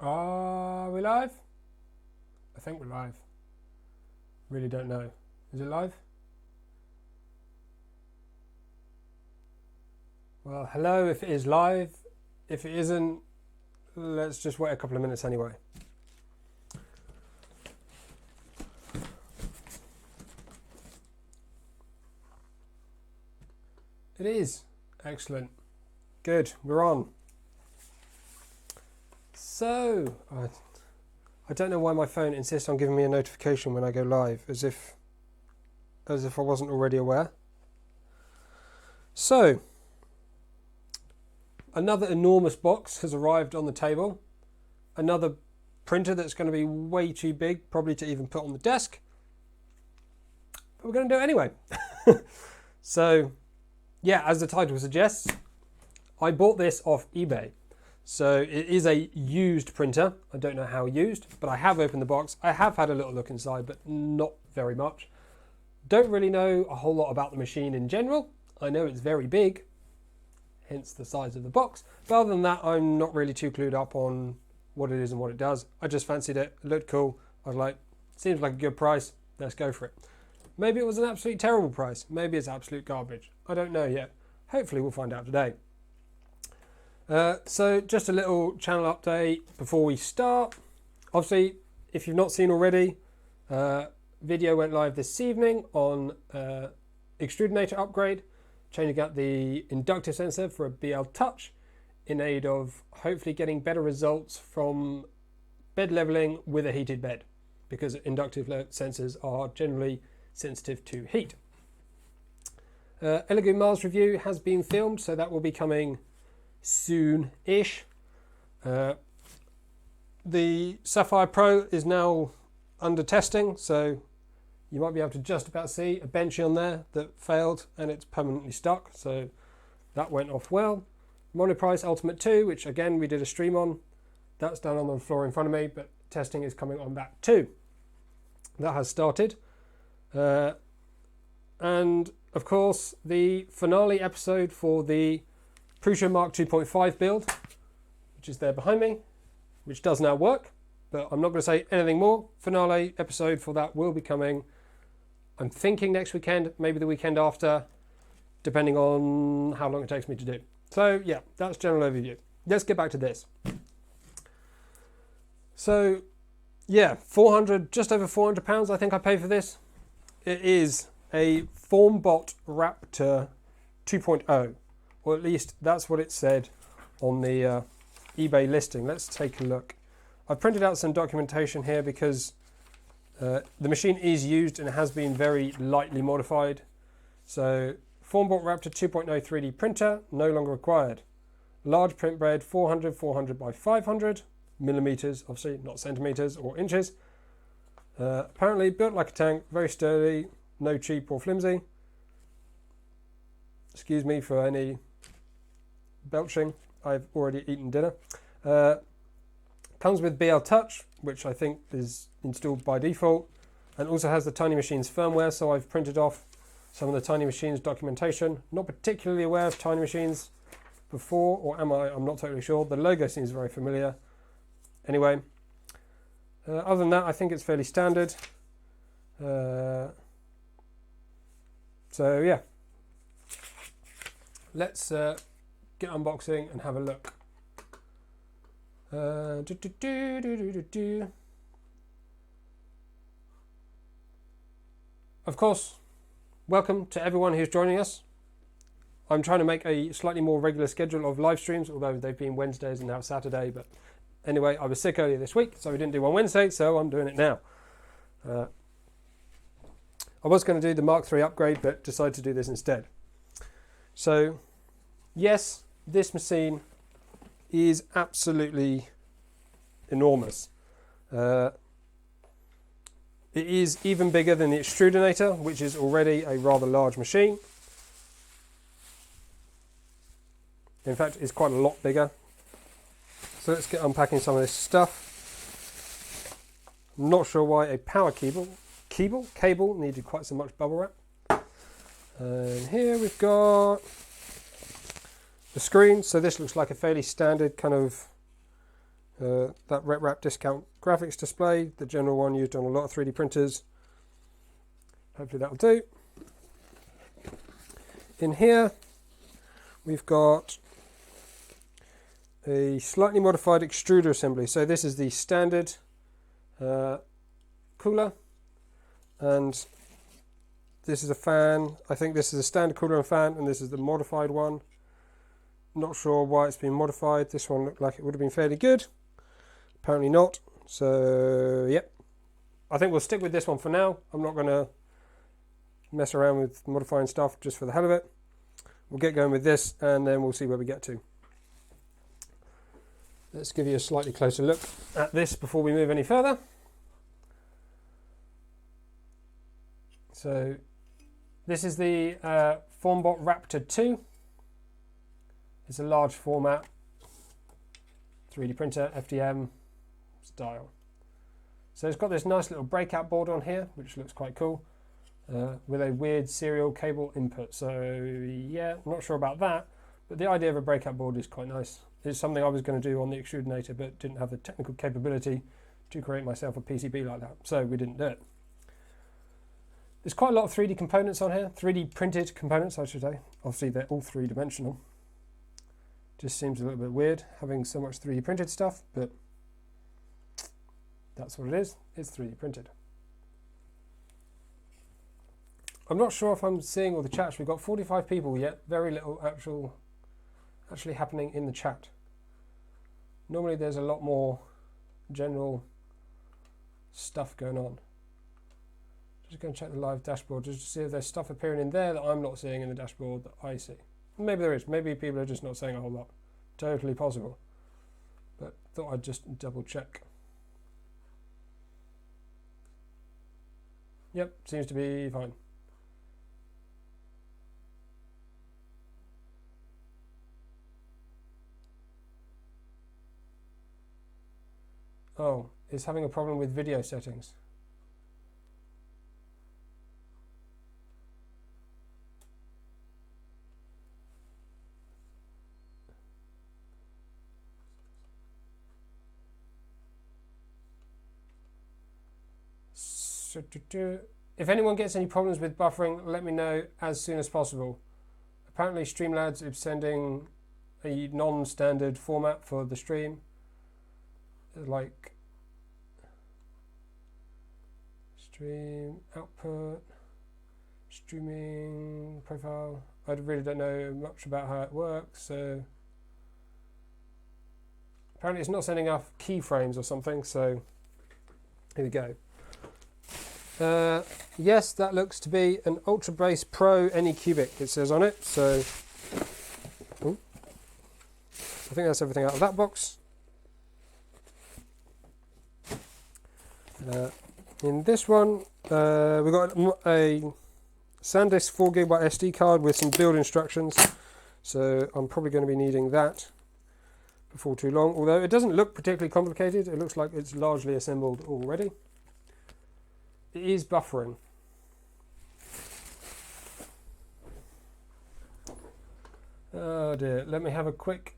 Are we live? I think we're live. Really don't know. Is it live? Well, hello if it is live. If it isn't, let's just wait a couple of minutes anyway. It is. Excellent. Good. We're on. So, I don't know why my phone insists on giving me a notification when I go live, as if I wasn't already aware. So, another enormous box has arrived on the table. Another printer that's going to be way too big, probably to even put on the desk. But we're going to do it anyway. So, yeah, as the title suggests, I bought this off eBay. So it is a used printer. I don't know how used, but I have opened the box. I have had a little look inside, but not very much. Don't really know a whole lot about the machine in general. I know it's very big, hence the size of the box. But other than that, I'm not really too clued up on what it is and what it does. I just fancied it. It looked cool. I was like, seems like a good price. Let's go for it. Maybe it was an absolutely terrible price. Maybe it's absolute garbage. I don't know yet. Hopefully we'll find out today. So just a little channel update before we start. Obviously, if you've not seen already, video went live this evening on extrudinator upgrade, changing out the inductive sensor for a BL Touch in aid of hopefully getting better results from bed leveling with a heated bed, because inductive sensors are generally sensitive to heat. Elegoo Mars review has been filmed, so that will be coming soon-ish. The Sapphire Pro is now under testing, so you might be able to just about see a benchy on there that failed and it's permanently stuck, so that went off well. Monoprice Ultimate 2, which again we did a stream on, that's down on the floor in front of me, but testing is coming on that too. That has started. And of course the finale episode for the Prusa Mark 2.5 build, which is there behind me, which does now work, but I'm not going to say anything more. Finale episode for that will be coming, I'm thinking next weekend, maybe the weekend after, depending on how long it takes me to do. So yeah, that's general overview. Let's get back to this. So yeah, 400, just over £400 I think I paid for this. It is a FormBot Raptor 2.0. Or at least that's what it said on the eBay listing. Let's take a look. I've printed out some documentation here because the machine is used and has been very lightly modified. So, FormBot Raptor 2.0 3D printer, no longer required. Large print bed, 400 by 500 millimeters, obviously not centimeters or inches. Apparently built like a tank, very sturdy, no cheap or flimsy. Excuse me for any belching, I've already eaten dinner. Comes with BL Touch, which I think is installed by default, and also has the Tiny Machines firmware, so I've printed off some of the Tiny Machines documentation. Not particularly aware of Tiny Machines before, or am I? I'm not totally sure. The logo seems very familiar. Anyway, other than that, I think it's fairly standard. So yeah, let's get unboxing and have a look. Of course, welcome to everyone who's joining us. I'm trying to make a slightly more regular schedule of live streams, although they've been Wednesdays and now Saturday. But anyway, I was sick earlier this week, so we didn't do one Wednesday, so I'm doing it now. I was going to do the Mark III upgrade, but decided to do this instead. So, yes, this machine is absolutely enormous. It is even bigger than the extrudinator, which is already a rather large machine. In fact, it's quite a lot bigger. So let's get unpacking some of this stuff. I'm not sure why a power cable needed quite so much bubble wrap. And here we've got the screen. So this looks like a fairly standard kind of that Rep Wrap discount graphics display, the general one used on a lot of 3D printers. Hopefully that'll do. In here we've got a slightly modified extruder assembly. So this is the standard cooler, and this is a fan. I think this is a standard cooler and fan, and this is the modified one. Not sure why it's been modified. This one looked like it would have been fairly good. Apparently not. So, yep. I think we'll stick with this one for now. I'm not going to mess around with modifying stuff just for the hell of it. We'll get going with this, and then we'll see where we get to. Let's give you a slightly closer look at this before we move any further. So, this is the Formbot Raptor 2. It's a large format 3D printer, FDM style. So it's got this nice little breakout board on here, which looks quite cool, with a weird serial cable input. So yeah, I'm not sure about that, but the idea of a breakout board is quite nice. It's something I was going to do on the Extrudinator, but didn't have the technical capability to create myself a PCB like that, so we didn't do it. There's quite a lot of 3D components on here, 3D printed components I should say. Obviously they're all three-dimensional. Just seems a little bit weird having so much 3D printed stuff, but that's what it is. It's 3D printed. I'm not sure if I'm seeing all the chats. We've got 45 people yet. Very little actually happening in the chat. Normally there's a lot more general stuff going on. Just going to check the live dashboard just to see if there's stuff appearing in there that I'm not seeing in the dashboard that I see. Maybe there is. Maybe people are just not saying a whole lot. Totally possible. But thought I'd just double check. Yep, seems to be fine. Oh, it's having a problem with video settings. If anyone gets any problems with buffering, let me know as soon as possible. Apparently Streamlabs is sending a non-standard format for the stream, like stream output, streaming profile. I really don't know much about how it works, so apparently it's not sending enough keyframes or something, so here we go. Yes, that looks to be an Ultra Base Pro Anycubic, it says on it. So, I think that's everything out of that box. In this one, we've got a SanDisk 4GB SD card with some build instructions. So I'm probably going to be needing that before too long. Although it doesn't look particularly complicated, it looks like it's largely assembled already. It is buffering. Oh dear, let me have a quick,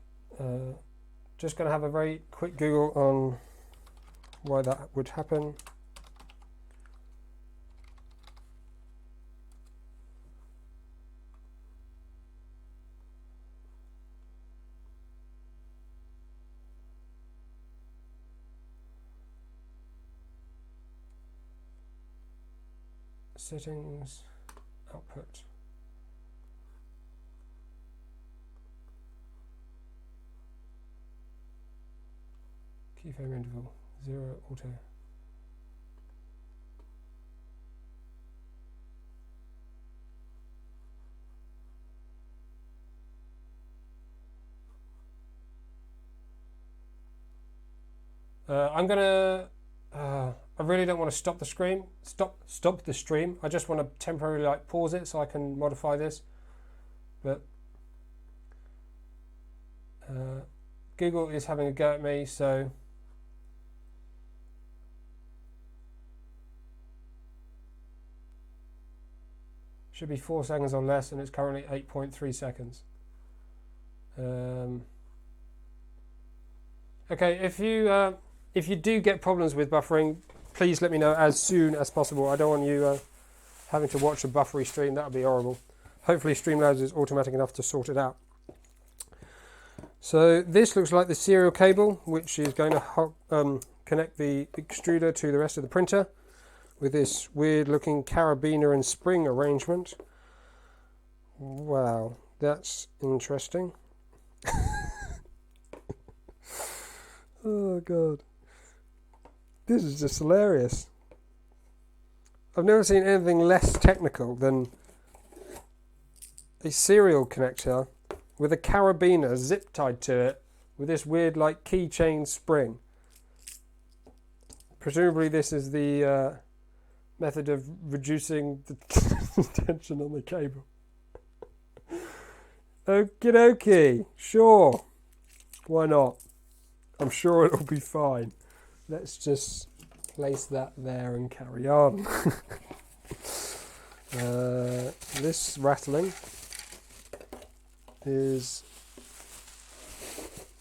just going to have a very quick Google on why that would happen. Settings, output. Keyframe interval, 0 auto. I'm gonna. I really don't want to stop the stream. Stop the stream. I just want to temporarily pause it so I can modify this. But Google is having a go at me, so should be 4 seconds or less, and it's currently 8.3 seconds. Okay, if you do get problems with buffering, please let me know as soon as possible. I don't want you having to watch a buffery stream. That would be horrible. Hopefully Streamlabs is automatic enough to sort it out. So this looks like the serial cable, which is going to connect the extruder to the rest of the printer with this weird looking carabiner and spring arrangement. Wow, that's interesting. Oh god, this is just hilarious. I've never seen anything less technical than a serial connector with a carabiner zip tied to it with this weird like keychain spring. Presumably this is the method of reducing the tension on the cable. Okie dokie, sure, why not? I'm sure it'll be fine. Let's just place that there and carry on. This rattling is...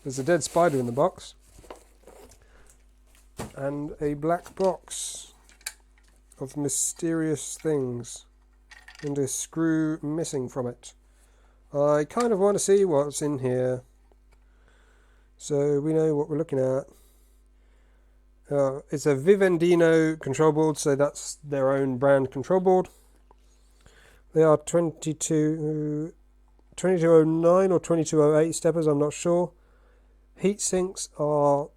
There's a dead spider in the box. And a black box of mysterious things. And a screw missing from it. I kind of want to see what's in here, so we know what we're looking at. It's a Vivendino control board, so that's their own brand control board. They are 2209 or 2208 steppers, I'm not sure. Heat sinks are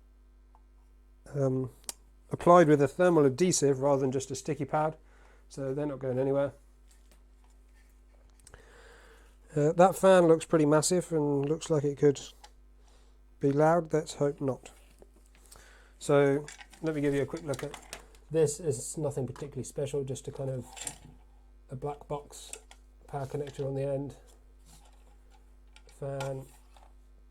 applied with a thermal adhesive rather than just a sticky pad, so they're not going anywhere. That fan looks pretty massive and looks like it could be loud. Let's hope not. So let me give you a quick look at this. Is nothing particularly special, just a kind of a black box, power connector on the end, fan,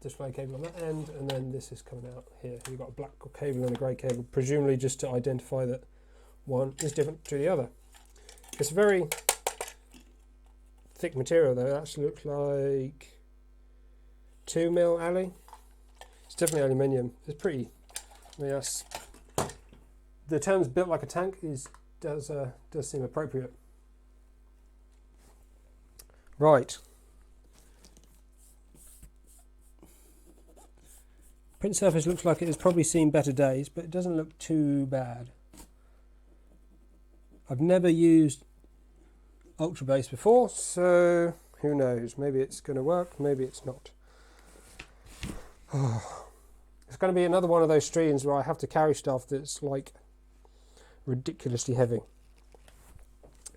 display cable on that end, and then this is coming out here. You've got a black cable and a grey cable, presumably just to identify that one is different to the other. It's very thick material though. It actually looks like 2mm alloy. It's definitely aluminium. It's pretty. I mean, that's, the terms built like a tank does seem appropriate. Right. Print surface looks like it has probably seen better days, but it doesn't look too bad. I've never used Ultra Base before, so who knows? Maybe it's going to work, maybe it's not. It's going to be another one of those streams where I have to carry stuff that's like ridiculously heavy.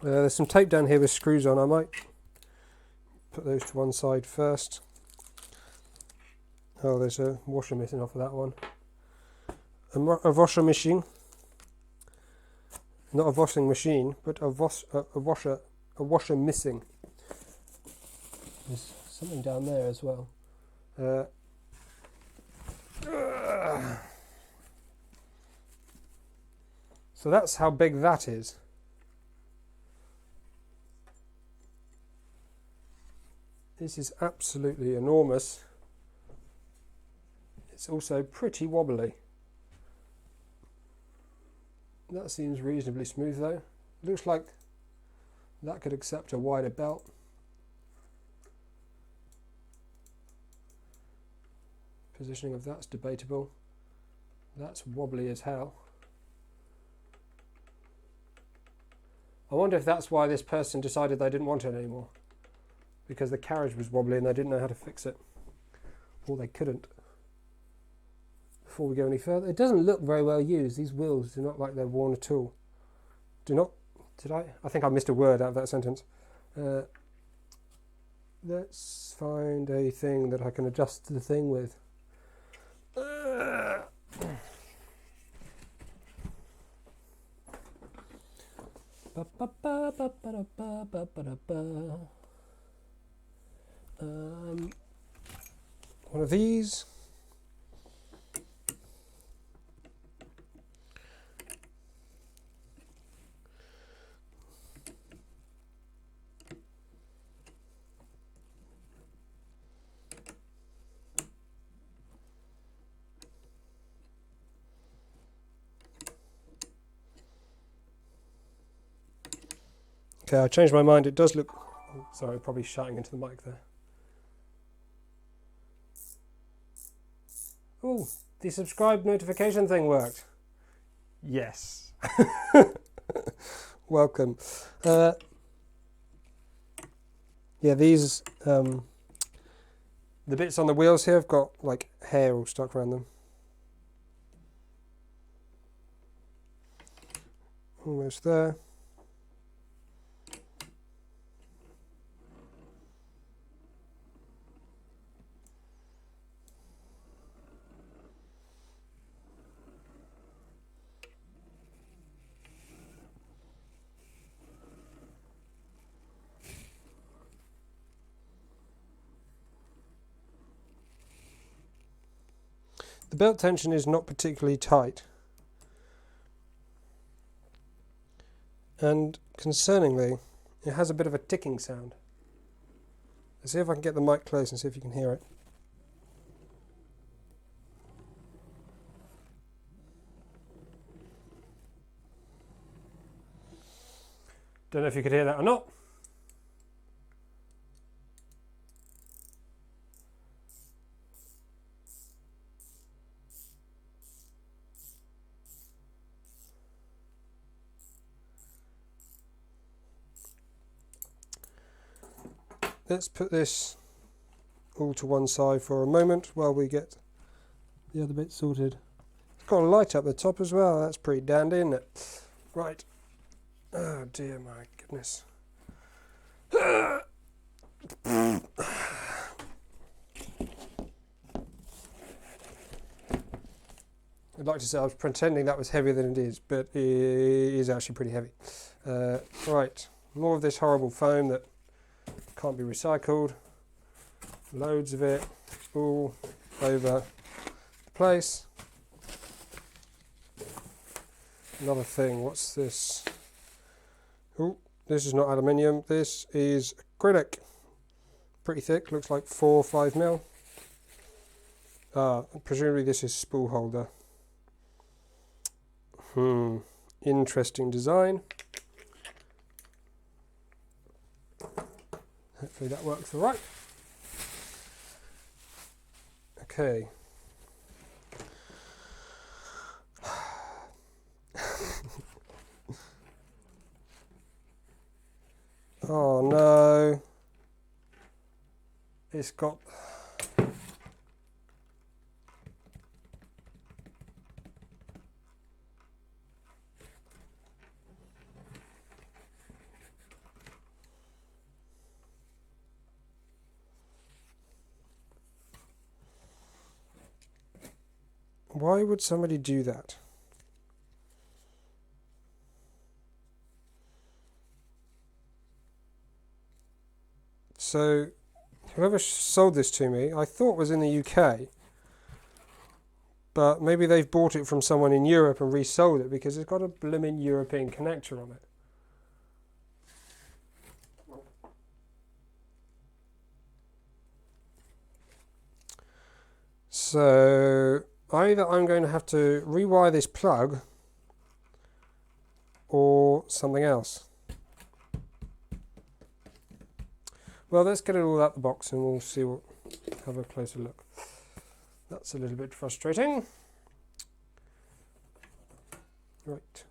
There's some tape down here with screws on. I might put those to one side first. Oh, there's a washer missing off of that one. A washer machine. Not a washing machine, but a washer missing. There's something down there as well. So that's how big that is. This is absolutely enormous. It's also pretty wobbly. That seems reasonably smooth though. It looks like that could accept a wider belt. Positioning of that's debatable. That's wobbly as hell. I wonder if that's why this person decided they didn't want it anymore. Because the carriage was wobbly and they didn't know how to fix it. Or they couldn't. Before we go any further, it doesn't look very well used. These wheels do not like they're worn at all. Do not, did I? I think I missed a word out of that sentence. Let's find a thing that I can adjust the thing with. One of these. Okay, I changed my mind. It does look... Oh, sorry, probably shouting into the mic there. Oh, the subscribe notification thing worked. Yes. Welcome. Yeah, these... the bits on the wheels here have got like hair all stuck around them. Almost there. The belt tension is not particularly tight. And concerningly, it has a bit of a ticking sound. Let's see if I can get the mic close and see if you can hear it. Don't know if you could hear that or not. Let's put this all to one side for a moment while we get the other bit sorted. It's got a light up the top as well. That's pretty dandy, isn't it? Right. Oh dear, my goodness. I'd like to say I was pretending that was heavier than it is, but it is actually pretty heavy. Right, more of this horrible foam that can't be recycled. Loads of it all over the place. Another thing, what's this? Oh, this is not aluminium, this is acrylic. Pretty thick, looks like 4 or 5 mil. Presumably this is spool holder. Interesting design. Hopefully that works all right. Okay. Oh no. It's got... Why would somebody do that? So, whoever sold this to me, I thought was in the UK. But maybe they've bought it from someone in Europe and resold it because it's got a blimmin' European connector on it. So, either I'm going to have to rewire this plug or something else. Well, let's get it all out the box and we'll see what, have a closer look. That's a little bit frustrating. Right.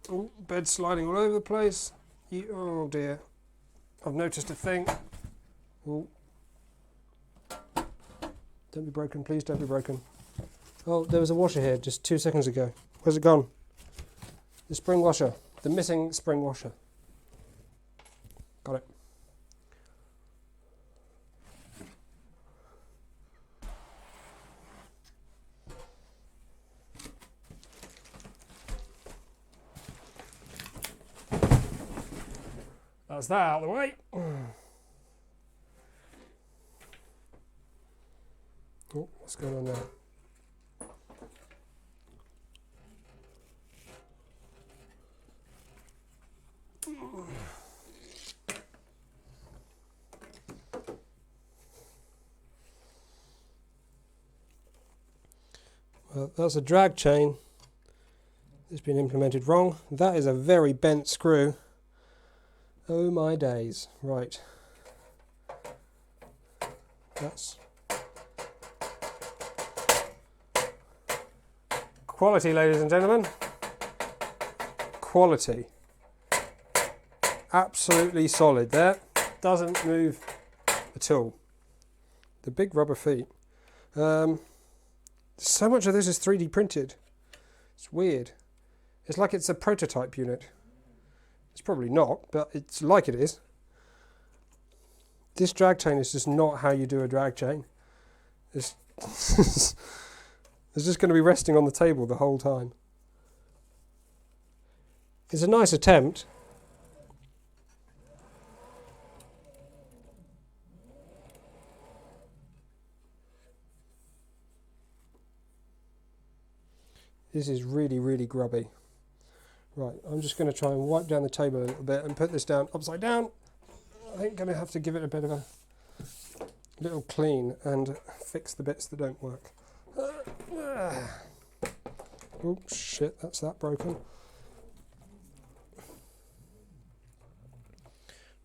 Oh, bed sliding all over the place. Oh dear. I've noticed a thing. Oh. Don't be broken, please don't be broken. Oh, there was a washer here just 2 seconds ago. Where's it gone? The spring washer. The missing spring washer. Got it. That's that out of the way. Oh, what's going on there? That's a drag chain. It's been implemented wrong. That is a very bent screw. Oh my days. Right. That's quality, ladies and gentlemen. Quality. Absolutely solid there. Doesn't move at all. The big rubber feet. So much of this is 3D printed. It's weird. It's like it's a prototype unit. It's probably not, but it's like it is. This drag chain is just not how you do a drag chain. It's, it's just going to be resting on the table the whole time. It's a nice attempt. This is really, really grubby. Right, I'm just going to try and wipe down the table a little bit and put this down upside down. I think I'm going to have to give it a bit of a little clean and fix the bits that don't work. Oh shit, that's that broken.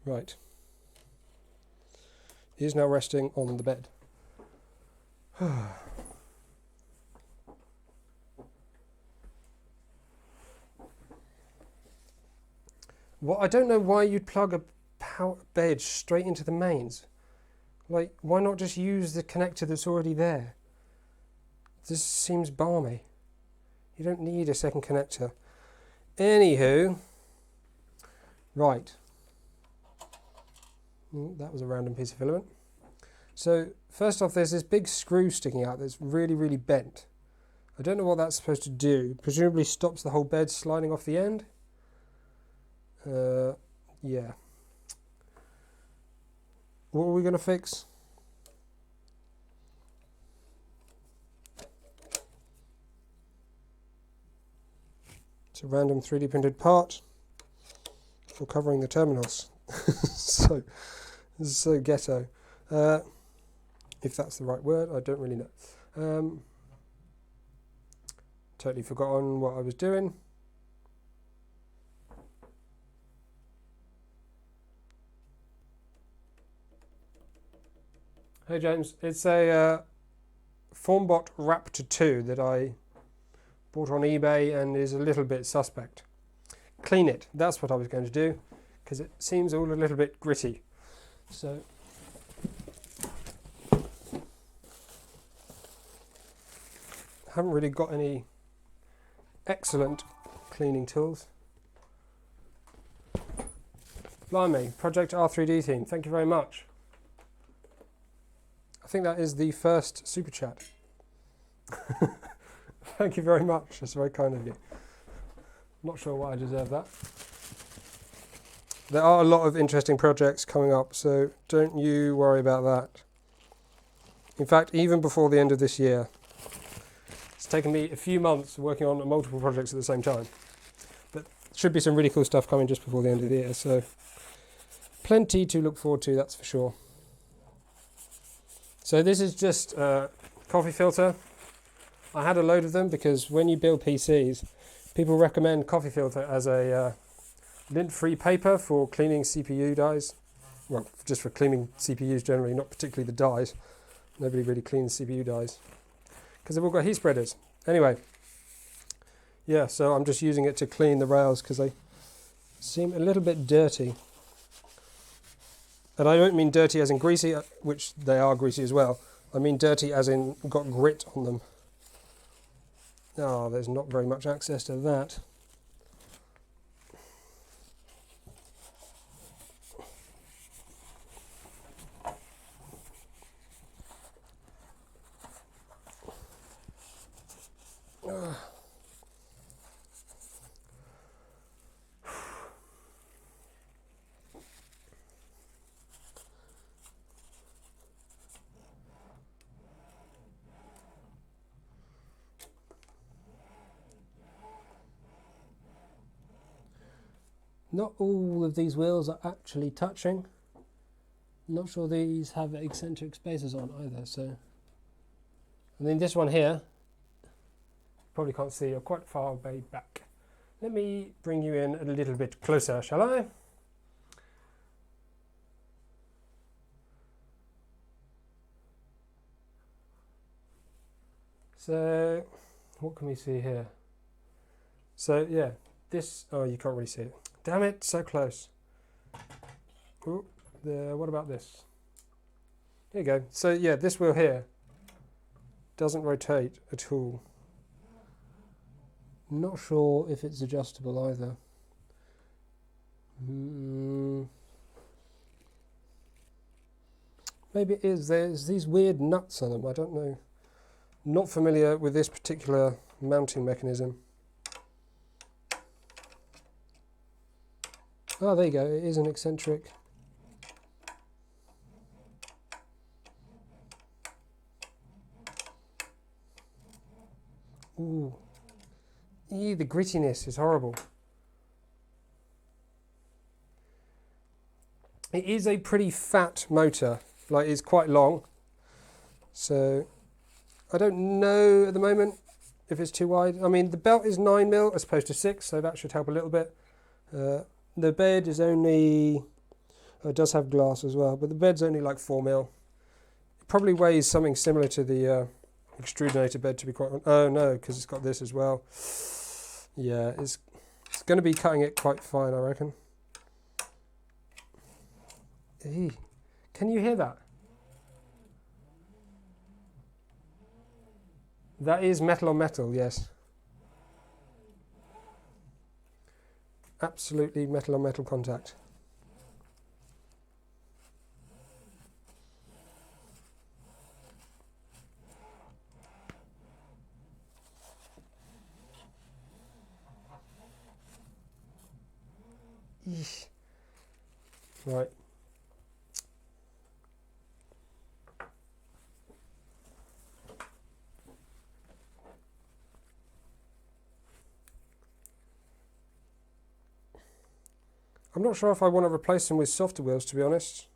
Right. It is now resting on the bed. Well, I don't know why you'd plug a power bed straight into the mains. Like, why not just use the connector that's already there? This seems balmy. You don't need a second connector. Anywho, right. That was a random piece of filament. So, first off, there's this big screw sticking out that's really, really bent. I don't know what that's supposed to do. Presumably stops the whole bed sliding off the end. Yeah. What are we going to fix? It's a random 3D printed part for covering the terminals. So, this is so ghetto. If that's the right word, I don't really know. Totally forgotten what I was doing. Hey James, it's a Formbot Raptor 2 that I bought on eBay and is a little bit suspect. Clean it, that's what I was going to do, because it seems all a little bit gritty. So, I haven't really got any excellent cleaning tools. Blimey, Project R3D team, thank you very much. I think that is the first super chat. Thank you very much. That's very kind of you. Not sure why I deserve that. There are a lot of interesting projects coming up, so don't you worry about that. In fact, even before the end of this year, it's taken me a few months working on multiple projects at the same time. But should be some really cool stuff coming just before the end of the year, so plenty to look forward to, that's for sure. So this is just a coffee filter. I had a load of them because when you build PCs, people recommend coffee filter as a lint-free paper for cleaning CPU dies. Well, just for cleaning CPUs generally, not particularly the dies. Nobody really cleans CPU dies because they've all got heat spreaders. Anyway, yeah, so I'm just using it to clean the rails because they seem a little bit dirty. And I don't mean dirty as in greasy, which they are greasy as well. I mean dirty as in got grit on them. Oh, there's not very much access to that. Not all of these wheels are actually touching. Not sure these have eccentric spacers on either, so. I mean, this one here Probably can't see, you're quite far way back. Let me bring you in a little bit closer, shall I? So, what can we see here? So, yeah, this, oh, you can't really see it. Damn it, so close. Ooh, what about this? There you go. So, yeah, this wheel here doesn't rotate at all. Not sure if it's adjustable either. Maybe it is. There's these weird nuts on them. I don't know. Not familiar with this particular mounting mechanism. Oh, there you go. It is an eccentric. Ooh. Ew, the grittiness is horrible. It is a pretty fat motor. Like, it's quite long. So, I don't know at the moment if it's too wide. I mean, the belt is 9mm as opposed to 6, so that should help a little bit. The bed is only, it does have glass as well, but the bed's only like 4mm. It probably weighs something similar to the extrudinator bed, to be quite honest. Oh no, because it's got this as well. Yeah, it's going to be cutting it quite fine, I reckon. Eee. Can you hear that? That is metal on metal, yes. Absolutely metal on metal contact. Eesh. Right. I'm not sure if I want to replace them with softer wheels, to be honest.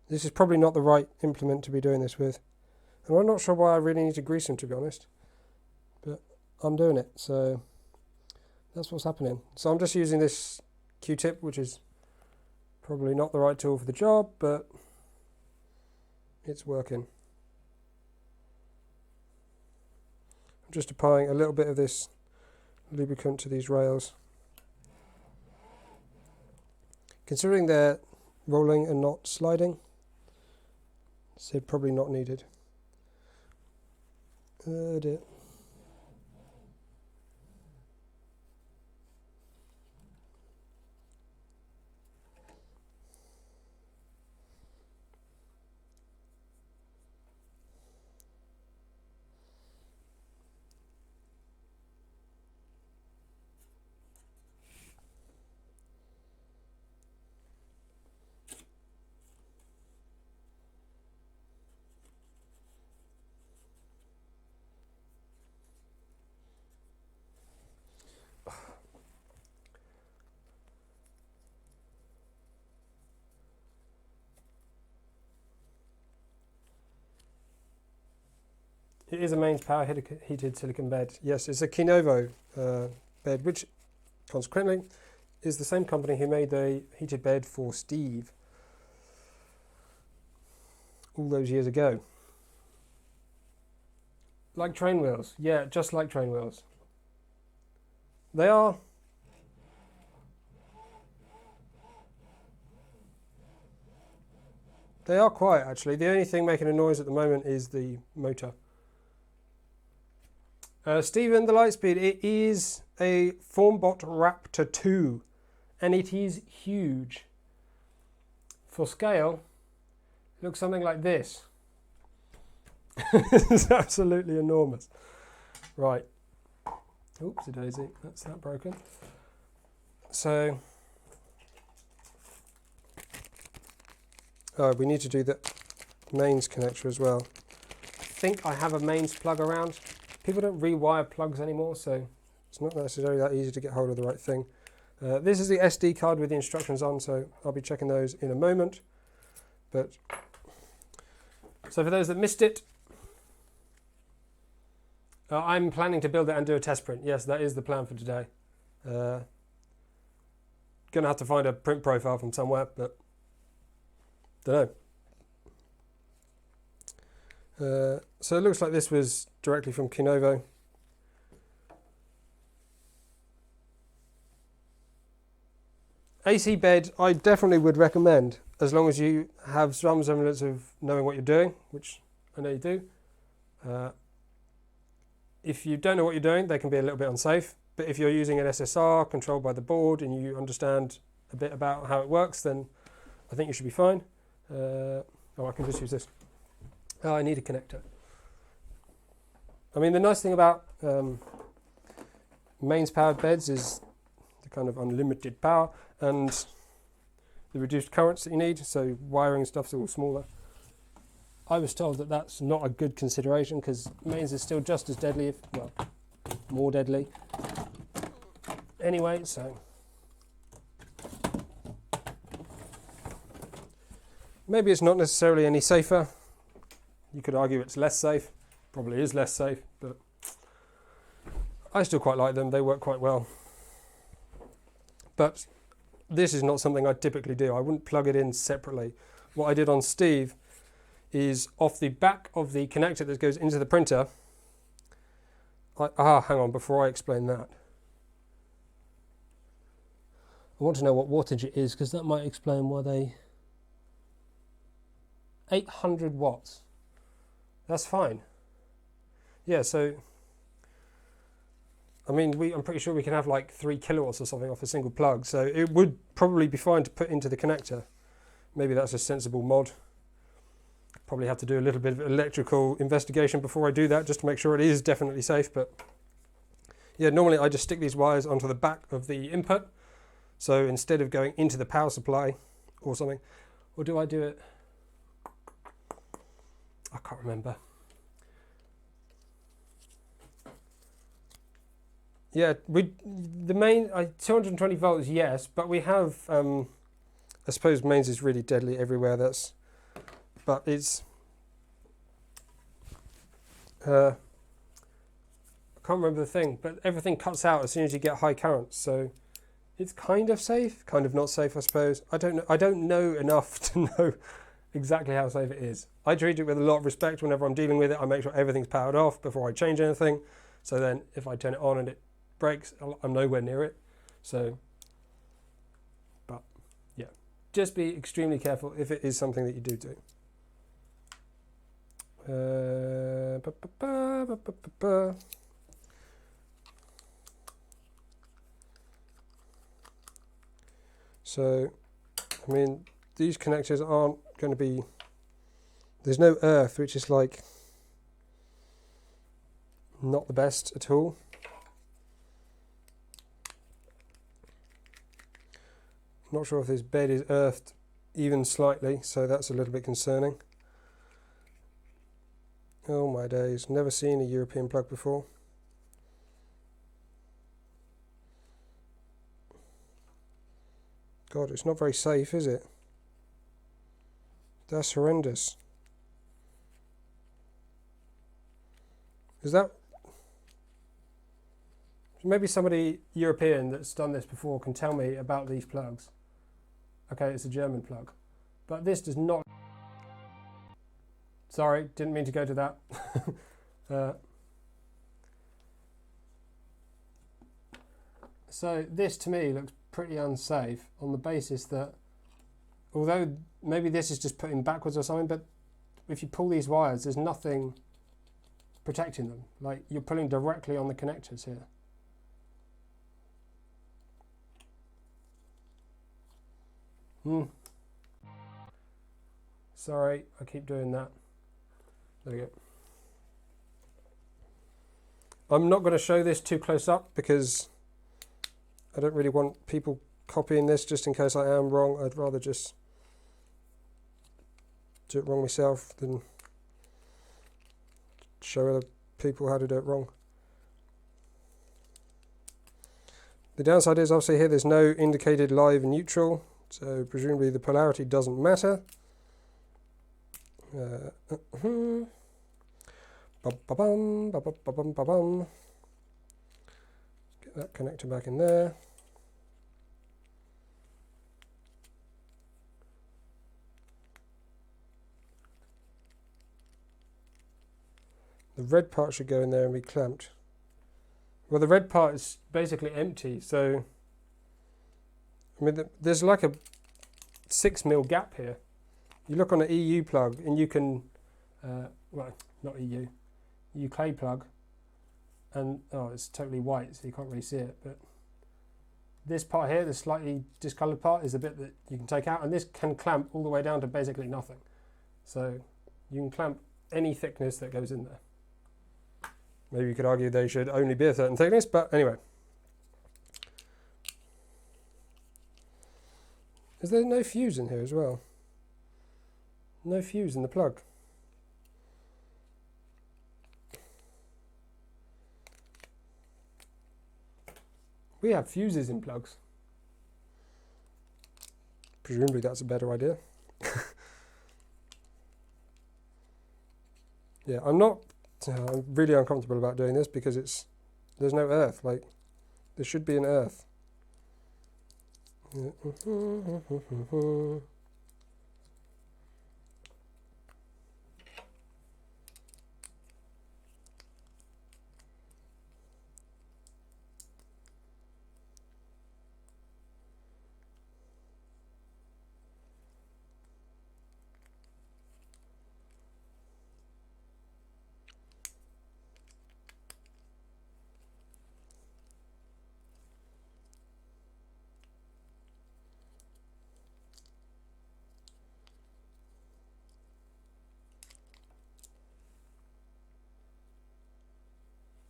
This is probably not the right implement to be doing this with. And I'm not sure why I really need to grease them, to be honest. But I'm doing it, so that's what's happening. So I'm just using this Q-tip, which is probably not the right tool for the job, but it's working. I'm just applying a little bit of this lubricant to these rails. Considering they're rolling and not sliding, so probably not needed. Dear. It is a mains power heated silicon bed. Yes, it's a Kinovo bed, which consequently is the same company who made the heated bed for Steve all those years ago. Like train wheels. Yeah, just like train wheels. They are. They are quiet, actually. The only thing making a noise at the moment is the motor. Stephen, the Lightspeed, it is a Formbot Raptor 2, and it is huge. For scale, it looks something like this. It's absolutely enormous. Right. Oops, a daisy. That's that broken. So, we need to do the mains connector as well. I think I have a mains plug around. People don't rewire plugs anymore, so it's not necessarily that easy to get hold of the right thing. This is the SD card with the instructions on, so I'll be checking those in a moment. But so for those that missed it, I'm planning to build it and do a test print. Yes, that is the plan for today. Gonna have to find a print profile from somewhere, but don't know. So it looks like this was directly from Kinovo. AC bed, I definitely would recommend, as long as you have some semblance of knowing what you're doing, which I know you do. If you don't know what you're doing, they can be a little bit unsafe. But if you're using an SSR controlled by the board and you understand a bit about how it works, then I think you should be fine. Oh, I can just use this. Oh, I need a connector. I mean, the nice thing about mains powered beds is the kind of unlimited power and the reduced currents that you need, so wiring stuff's all smaller. I was told that that's not a good consideration because mains is still just as deadly, if well, more deadly. Anyway, so maybe it's not necessarily any safer. You could argue it's less safe. Probably is less safe, but I still quite like them. They work quite well. But this is not something I typically do. I wouldn't plug it in separately. What I did on Steve is off the back of the connector that goes into the printer. Hang on, before I explain that. I want to know what wattage it is because that might explain why they... 800 watts. That's fine. Yeah, so... I mean, I'm pretty sure we can have like 3 kilowatts or something off a single plug, so it would probably be fine to put into the connector. Maybe that's a sensible mod. Probably have to do a little bit of electrical investigation before I do that, just to make sure it is definitely safe. But yeah, normally I just stick these wires onto the back of the input. So instead of going into the power supply or something, or do I do it? I can't remember. Yeah, the main 220 volts, yes, but we have. I suppose mains is really deadly everywhere. But it's. I can't remember the thing, but everything cuts out as soon as you get high currents. So it's kind of safe, kind of not safe, I suppose. I don't know enough to know exactly how safe it is. I treat it with a lot of respect whenever I'm dealing with it. I make sure everything's powered off before I change anything. So then, if I turn it on and it breaks, I'm nowhere near it. So, but yeah, just be extremely careful if it is something that you do. So, I mean, these connectors aren't going to be, there's no earth, which is like not the best at all. Not sure if this bed is earthed even slightly, so that's a little bit concerning. Oh my days, never seen a European plug before. God, it's not very safe, is it? That's horrendous. Is that... Maybe somebody European that's done this before can tell me about these plugs. Okay, it's a German plug. But this does not... Sorry, didn't mean to go to that. So this to me looks pretty unsafe on the basis that, although maybe this is just putting backwards or something, but if you pull these wires, there's nothing protecting them. Like, you're pulling directly on the connectors here. Sorry, I keep doing that. There we go. I'm not going to show this too close up because I don't really want people copying this just in case I am wrong. I'd rather just do it wrong myself than show other people how to do it wrong. The downside is obviously here there's no indicated live and neutral, so presumably the polarity doesn't matter. Ba-ba-bum, ba-ba-ba-bum, ba-bum. Get that connector back in there. The red part should go in there and be clamped. Well, the red part is basically empty, so I mean, there's like a 6mm gap here. You look on an EU plug and you can, well, not EU, clay plug, and oh, it's totally white, so you can't really see it, but this part here, the slightly discoloured part, is the bit that you can take out, and this can clamp all the way down to basically nothing. So you can clamp any thickness that goes in there. Maybe you could argue they should only be a certain thickness, but anyway. Is there no fuse in here as well? No fuse in the plug. We have fuses in plugs. Presumably that's a better idea. Yeah, I'm really uncomfortable about doing this because there's no earth. Like, there should be an earth.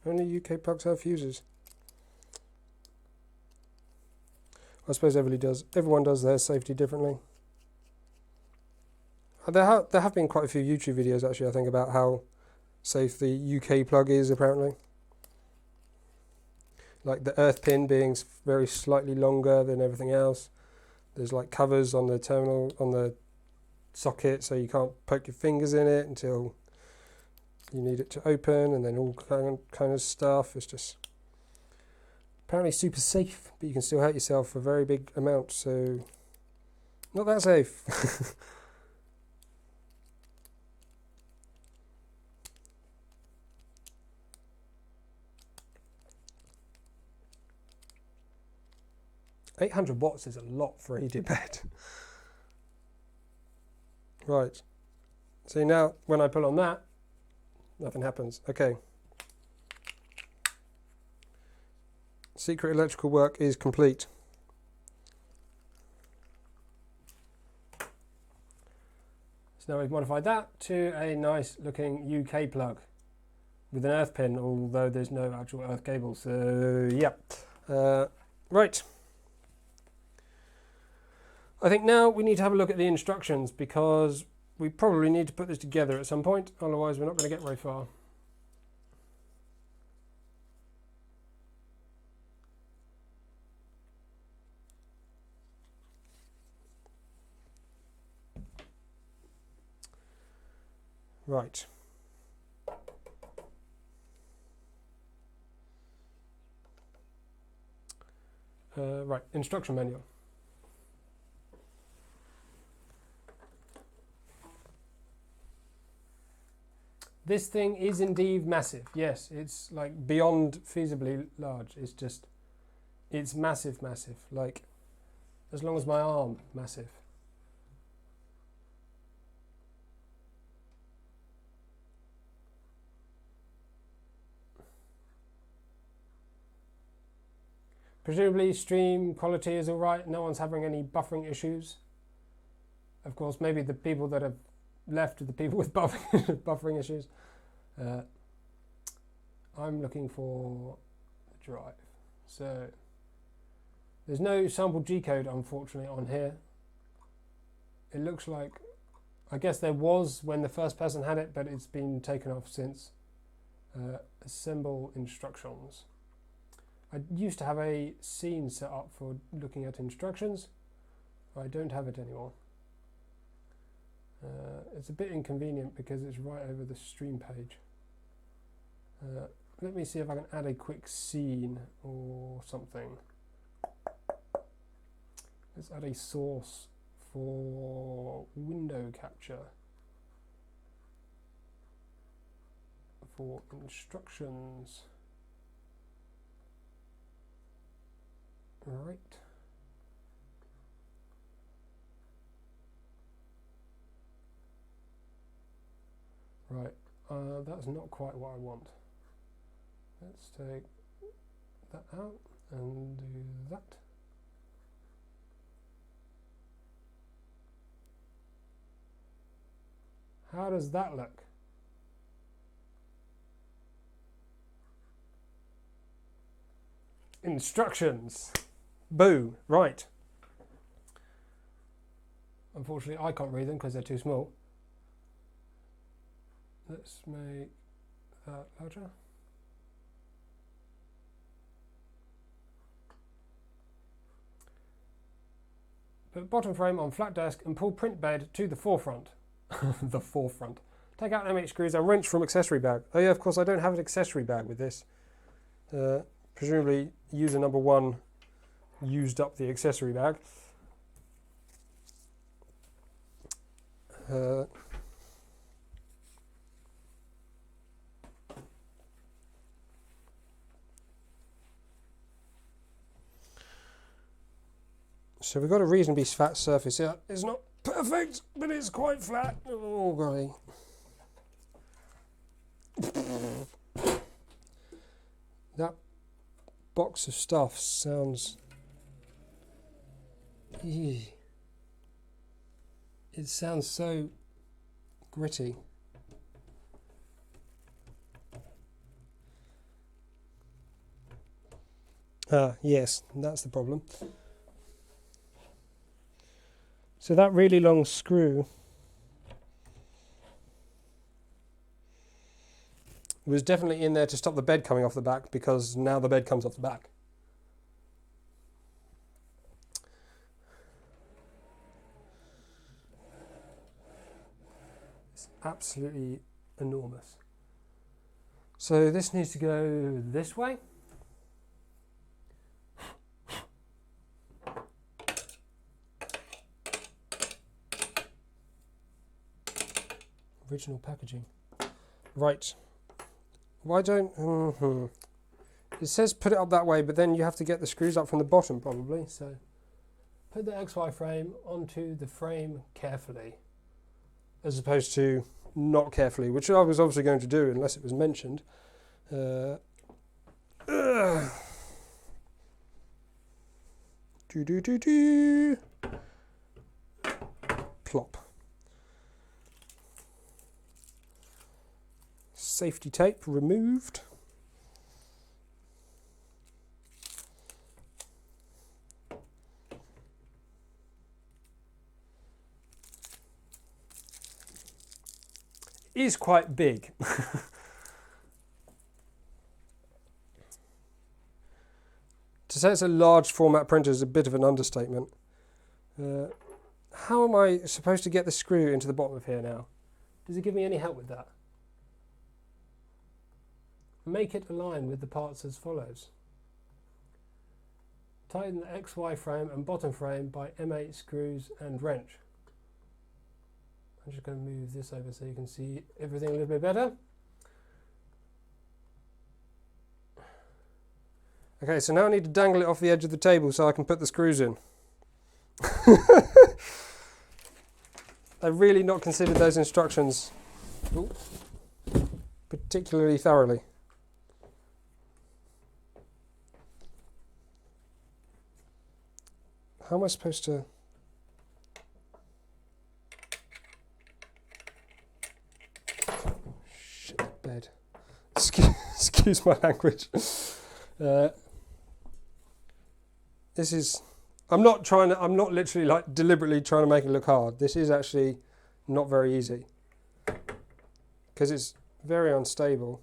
Only UK plugs have fuses. I suppose everyone does their safety differently. There have been quite a few YouTube videos actually, I think, about how safe the UK plug is apparently. Like the earth pin being very slightly longer than everything else. There's like covers on the terminal, on the socket, so you can't poke your fingers in it until you need it to open, and then all kind of stuff. It's just apparently super safe, but you can still hurt yourself for very big amounts, so not that safe. £800 is a lot for a heated bed. Right. See, now when I pull on that, nothing happens. Okay. Secret electrical work is complete. So now we've modified that to a nice looking UK plug with an earth pin, although there's no actual earth cable. So yeah. Right. I think now we need to have a look at the instructions, because we probably need to put this together at some point, otherwise we're not going to get very far. Right. Right, instruction manual. This thing is indeed massive. Yes, it's like beyond feasibly large. It's massive, massive. Like as long as my arm, massive. Presumably stream quality is all right. No one's having any buffering issues. Of course, maybe the people that have left are the people with buffering issues. I'm looking for the drive. So there's no sample G-code, unfortunately, on here. It looks like, I guess there was when the first person had it, but it's been taken off since. Assemble instructions. I used to have a scene set up for looking at instructions. I don't have it anymore. It's a bit inconvenient because it's right over the stream page. Let me see if I can add a quick scene or something. Let's add a source for window capture for instructions. Right. Right, that's not quite what I want. Let's take that out and do that. How does that look? Instructions. Boo. Right. Unfortunately, I can't read them because they're too small. Let's make that larger. Put bottom frame on flat desk and pull print bed to the forefront. The forefront. Take out MH screws and wrench from accessory bag. Oh yeah, of course I don't have an accessory bag with this. Presumably user number 1 used up the accessory bag. So we've got a reasonably flat surface here. It's not perfect, but it's quite flat. Oh, golly. That box of stuff sounds... It sounds so gritty. Yes, that's the problem. So that really long screw was definitely in there to stop the bed coming off the back, because now the bed comes off the back. It's absolutely enormous. So this needs to go this way. Original packaging. Right. Why don't... It says put it up that way, but then you have to get the screws up from the bottom probably. So put the XY frame onto the frame carefully, as opposed to not carefully, which I was obviously going to do unless it was mentioned. Plop. Safety tape removed. It is quite big. To say it's a large format printer is a bit of an understatement. How am I supposed to get the screw into the bottom of here now? Does it give me any help with that? Make it align with the parts as follows. Tighten the XY frame and bottom frame by M8 screws and wrench. I'm just going to move this over so you can see everything a little bit better. Okay, so now I need to dangle it off the edge of the table so I can put the screws in. I've really not considered those instructions particularly thoroughly. How am I supposed to... Shit, bed. Excuse my language. This is... I'm not literally like deliberately trying to make it look hard. This is actually not very easy, because it's very unstable.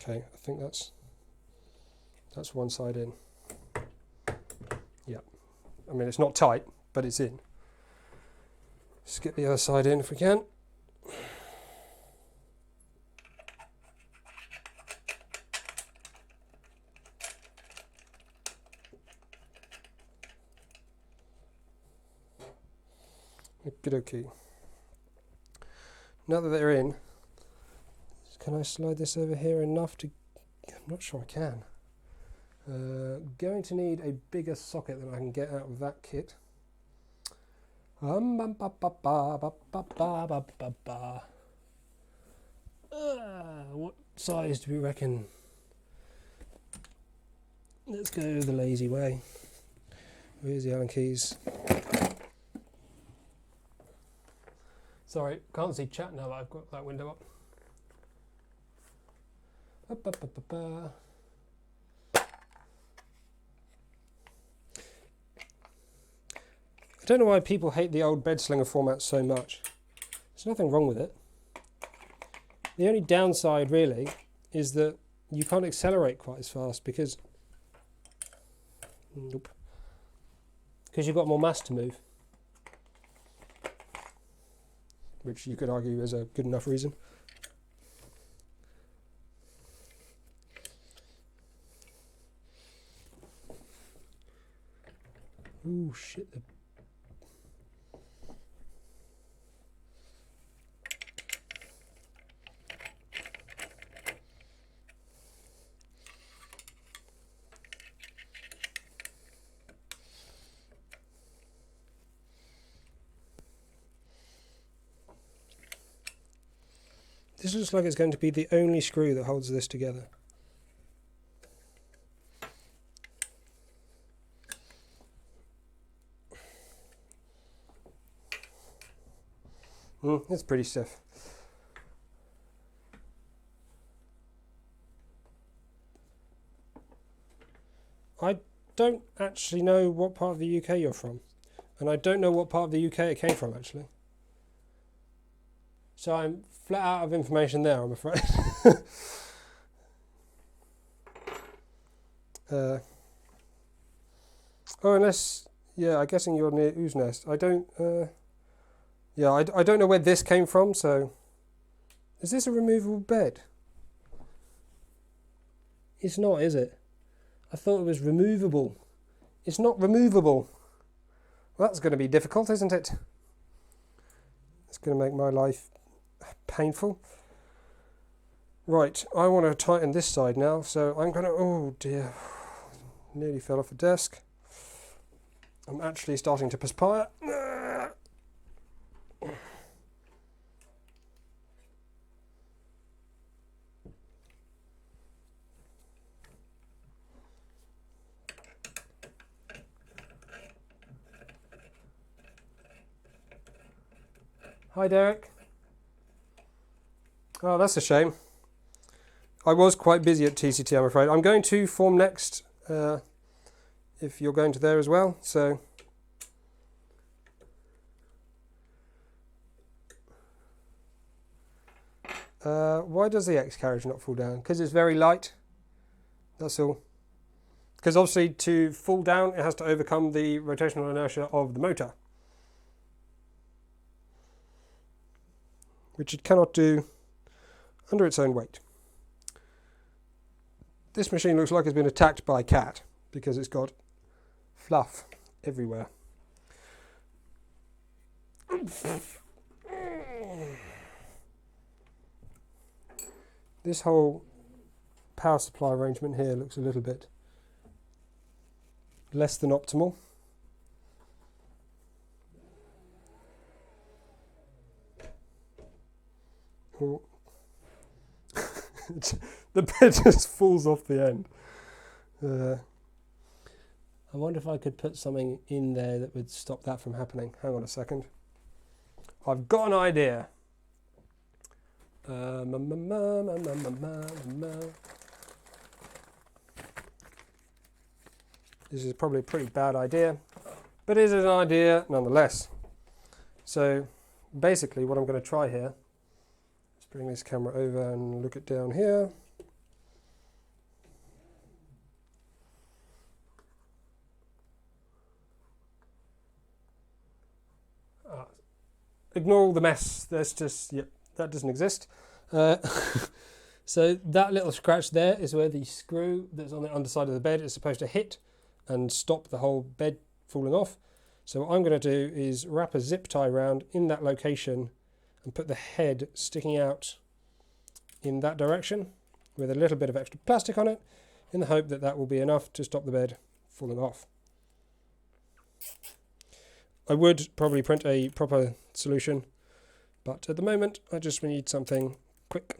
Okay, I think that's That's one side in. Yep. I mean, it's not tight, but it's in. Just get the other side in if we can. Okey-dokey. Now that they're in, can I slide this over here enough to... I'm not sure I can. Going to need a bigger socket than I can get out of that kit. What size do we reckon? Let's go the lazy way. Where's the Allen keys? Sorry, can't see chat now that I've got that window up. I don't know why people hate the old bed slinger format so much. There's nothing wrong with it. The only downside really is that you can't accelerate quite as fast because you've got more mass to move. Which you could argue is a good enough reason. Ooh, shit. This looks like it's going to be the only screw that holds this together. It's pretty stiff. I don't actually know what part of the UK you're from. And I don't know what part of the UK it came from, actually. So I'm flat out of information there, I'm afraid. Oh, unless... Yeah, I'm guessing you're near Ooze Nest. I don't... Yeah, I don't know where this came from, so... Is this a removable bed? It's not, is it? I thought it was removable. It's not removable. Well, that's going to be difficult, isn't it? It's going to make my life painful. Right, I want to tighten this side now, so I'm going to... Oh, dear. Nearly fell off the desk. I'm actually starting to perspire. Hi, Derek. Oh, that's a shame. I was quite busy at TCT, I'm afraid. I'm going to Form Next, if you're going to there as well, so... why does the X carriage not fall down? Because it's very light. That's all. Because obviously to fall down, it has to overcome the rotational inertia of the motor, which it cannot do under its own weight. This machine looks like it's been attacked by a cat because it's got fluff everywhere. This whole power supply arrangement here looks a little bit less than optimal. Oh. The bed just falls off the end. I wonder if I could put something in there that would stop that from happening. Hang on a second. I've got an idea. This is probably a pretty bad idea, but it is an idea nonetheless. So basically what I'm going to try here, let's bring this camera over and look it down here. ignore all the mess. There's just, yep, that doesn't exist. So that little scratch there is where the screw that's on the underside of the bed is supposed to hit and stop the whole bed falling off. So what I'm going to do is wrap a zip tie around in that location and put the head sticking out in that direction with a little bit of extra plastic on it, in the hope that that will be enough to stop the bed falling off. I would probably print a proper solution, but at the moment I just need something quick.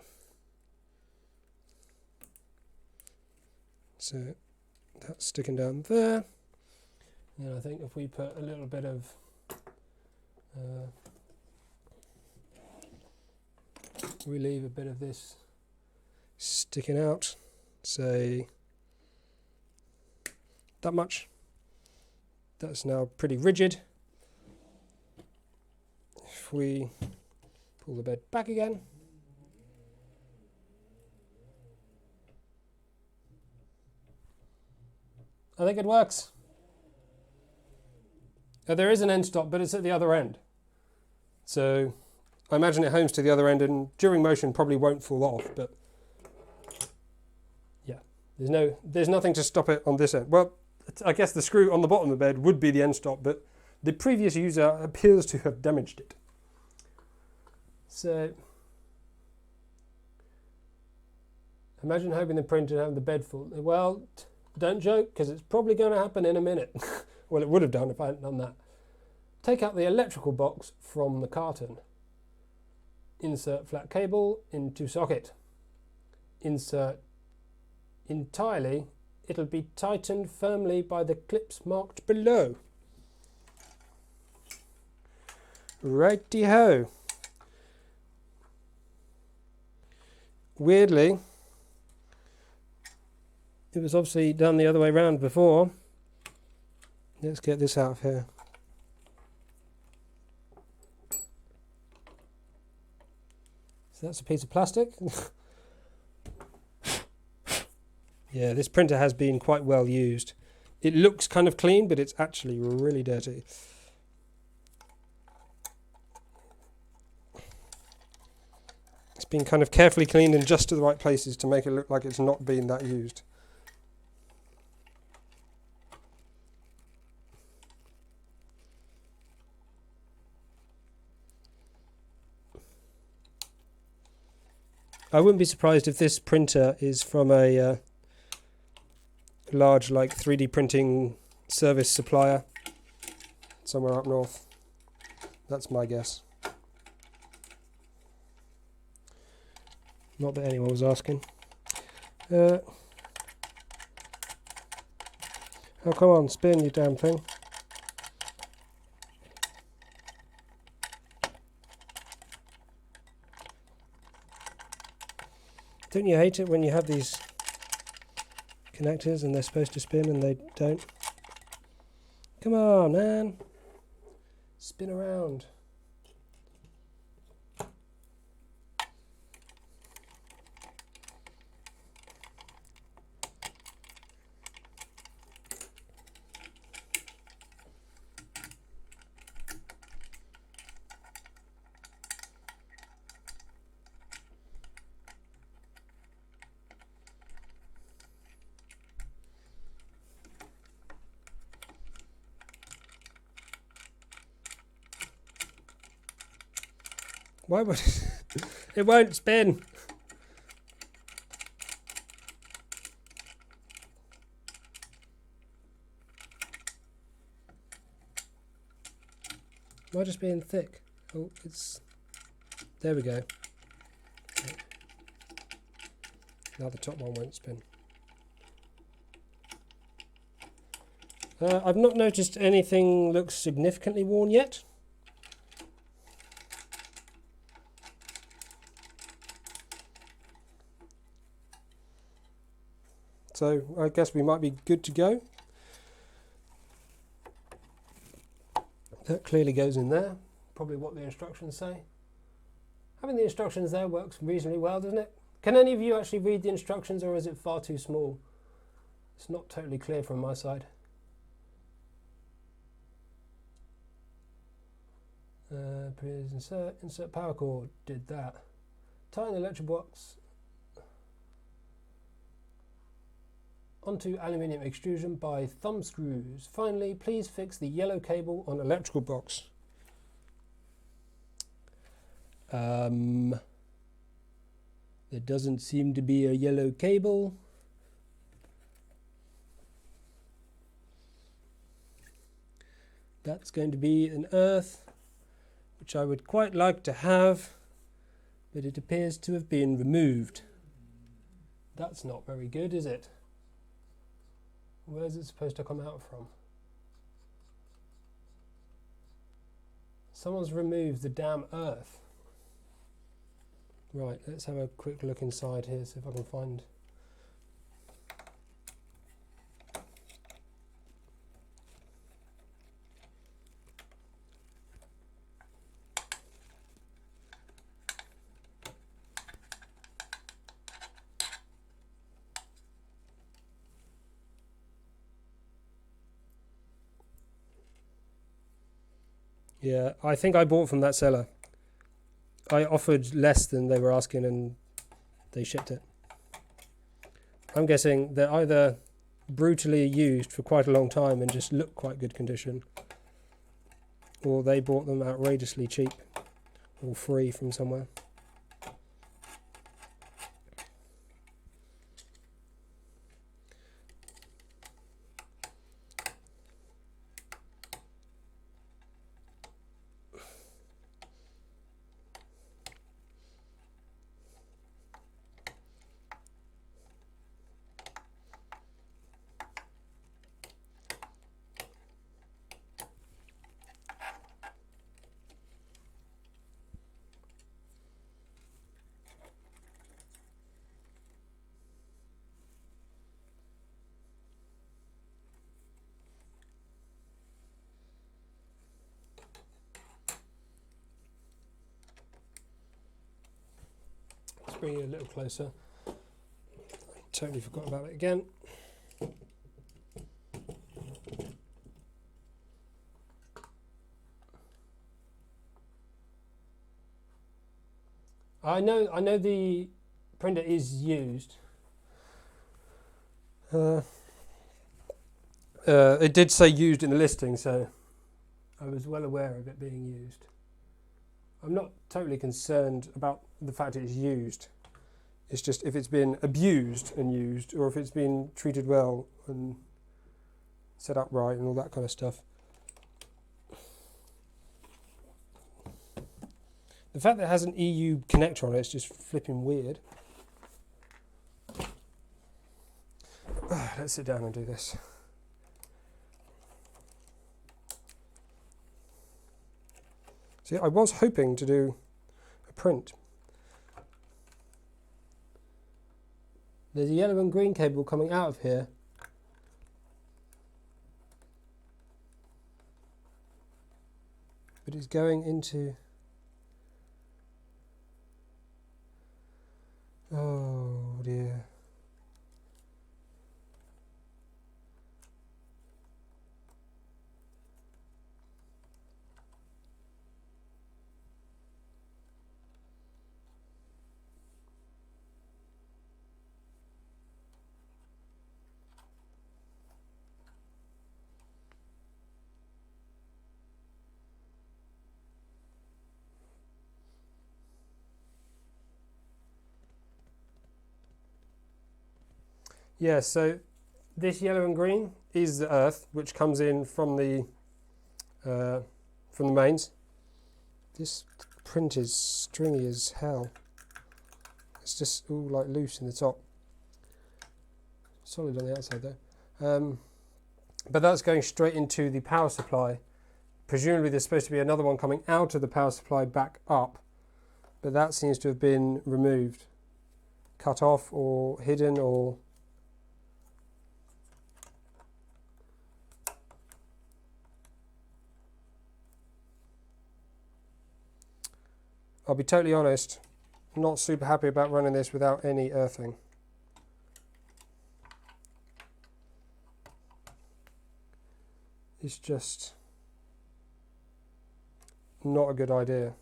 So that's sticking down there. And I think if we put a little bit of we leave a bit of this sticking out, say that much. That's now pretty rigid. If we pull the bed back again, I think it works. Now, there is an end stop, but it's at the other end. So I imagine it homes to the other end and during motion probably won't fall off, but yeah, there's nothing to stop it on this end. Well, I guess the screw on the bottom of the bed would be the end stop, but the previous user appears to have damaged it. So imagine hoping the printer and having the bed fall. Well, don't joke, because it's probably going to happen in a minute. Well, it would have done if I hadn't done that. Take out the electrical box from the carton. Insert flat cable into socket. Insert entirely. It'll be tightened firmly by the clips marked below. Righty-ho. Weirdly, it was obviously done the other way around before. Let's get this out of here. So that's a piece of plastic. Yeah, this printer has been quite well used. It looks kind of clean, but it's actually really dirty. It's been kind of carefully cleaned in just to the right places to make it look like it's not been that used. I wouldn't be surprised if this printer is from a large, like 3D printing service supplier somewhere up north. That's my guess. Not that anyone was asking. Oh, come on, spin, you damn thing. Don't you hate it when you have these connectors and they're supposed to spin and they don't? Come on, man. Spin around. Why would it won't spin? Am I just being thick? Oh, it's... There we go. Now the top one won't spin. I've not noticed anything looks significantly worn yet. So I guess we might be good to go. That clearly goes in there. Probably what the instructions say. Having the instructions there works reasonably well, doesn't it? Can any of you actually read the instructions, or is it far too small? It's not totally clear from my side. Please insert power cord. Did that. Tighten the electric box onto aluminium extrusion by thumb screws. Finally, please fix the yellow cable on electrical box. There doesn't seem to be a yellow cable. That's going to be an earth, which I would quite like to have, but it appears to have been removed. That's not very good, is it? Where's it supposed to come out from? Someone's removed the damn earth. Right, let's have a quick look inside here, see if I can find... Yeah, I think I bought from that seller. I offered less than they were asking and they shipped it. I'm guessing they're either brutally used for quite a long time and just look quite good condition, or they bought them outrageously cheap or free from somewhere. Bring it a little closer. I totally forgot about it again. I know the printer is used. It did say used in the listing, so I was well aware of it being used. I'm not totally concerned about the fact it's used. It's just if it's been abused and used, or if it's been treated well and set up right and all that kind of stuff. The fact that it has an EU connector on it is just flipping weird. Let's sit down and do this. See, I was hoping to do a print. There's a yellow and green cable coming out of here. But it's going into... Oh dear. Yeah, so this yellow and green is the earth, which comes in from the mains. This print is stringy as hell. It's just all like loose in the top. Solid on the outside though. But that's going straight into the power supply. Presumably there's supposed to be another one coming out of the power supply back up, but that seems to have been removed, cut off or hidden or... I'll be totally honest, not super happy about running this without any earthing. It's just... not a good idea.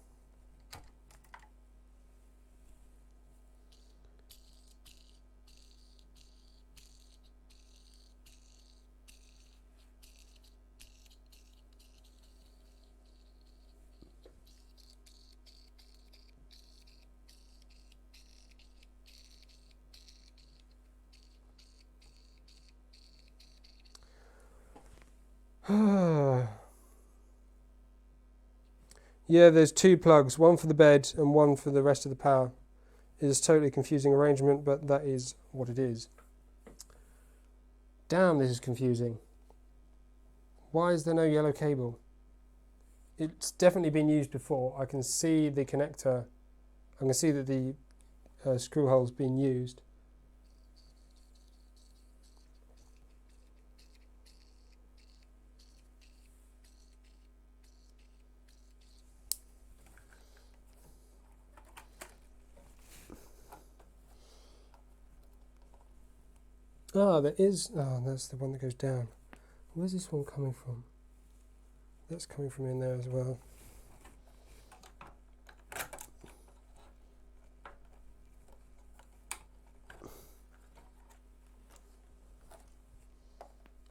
Yeah, there's two plugs, one for the bed and one for the rest of the power. It is a totally confusing arrangement, but that is what it is. Damn, this is confusing. Why is there no yellow cable? It's definitely been used before. I can see the connector. I can see that the screw hole's been used. Ah, there is. Oh, that's the one that goes down. Where's this one coming from? That's coming from in there as well.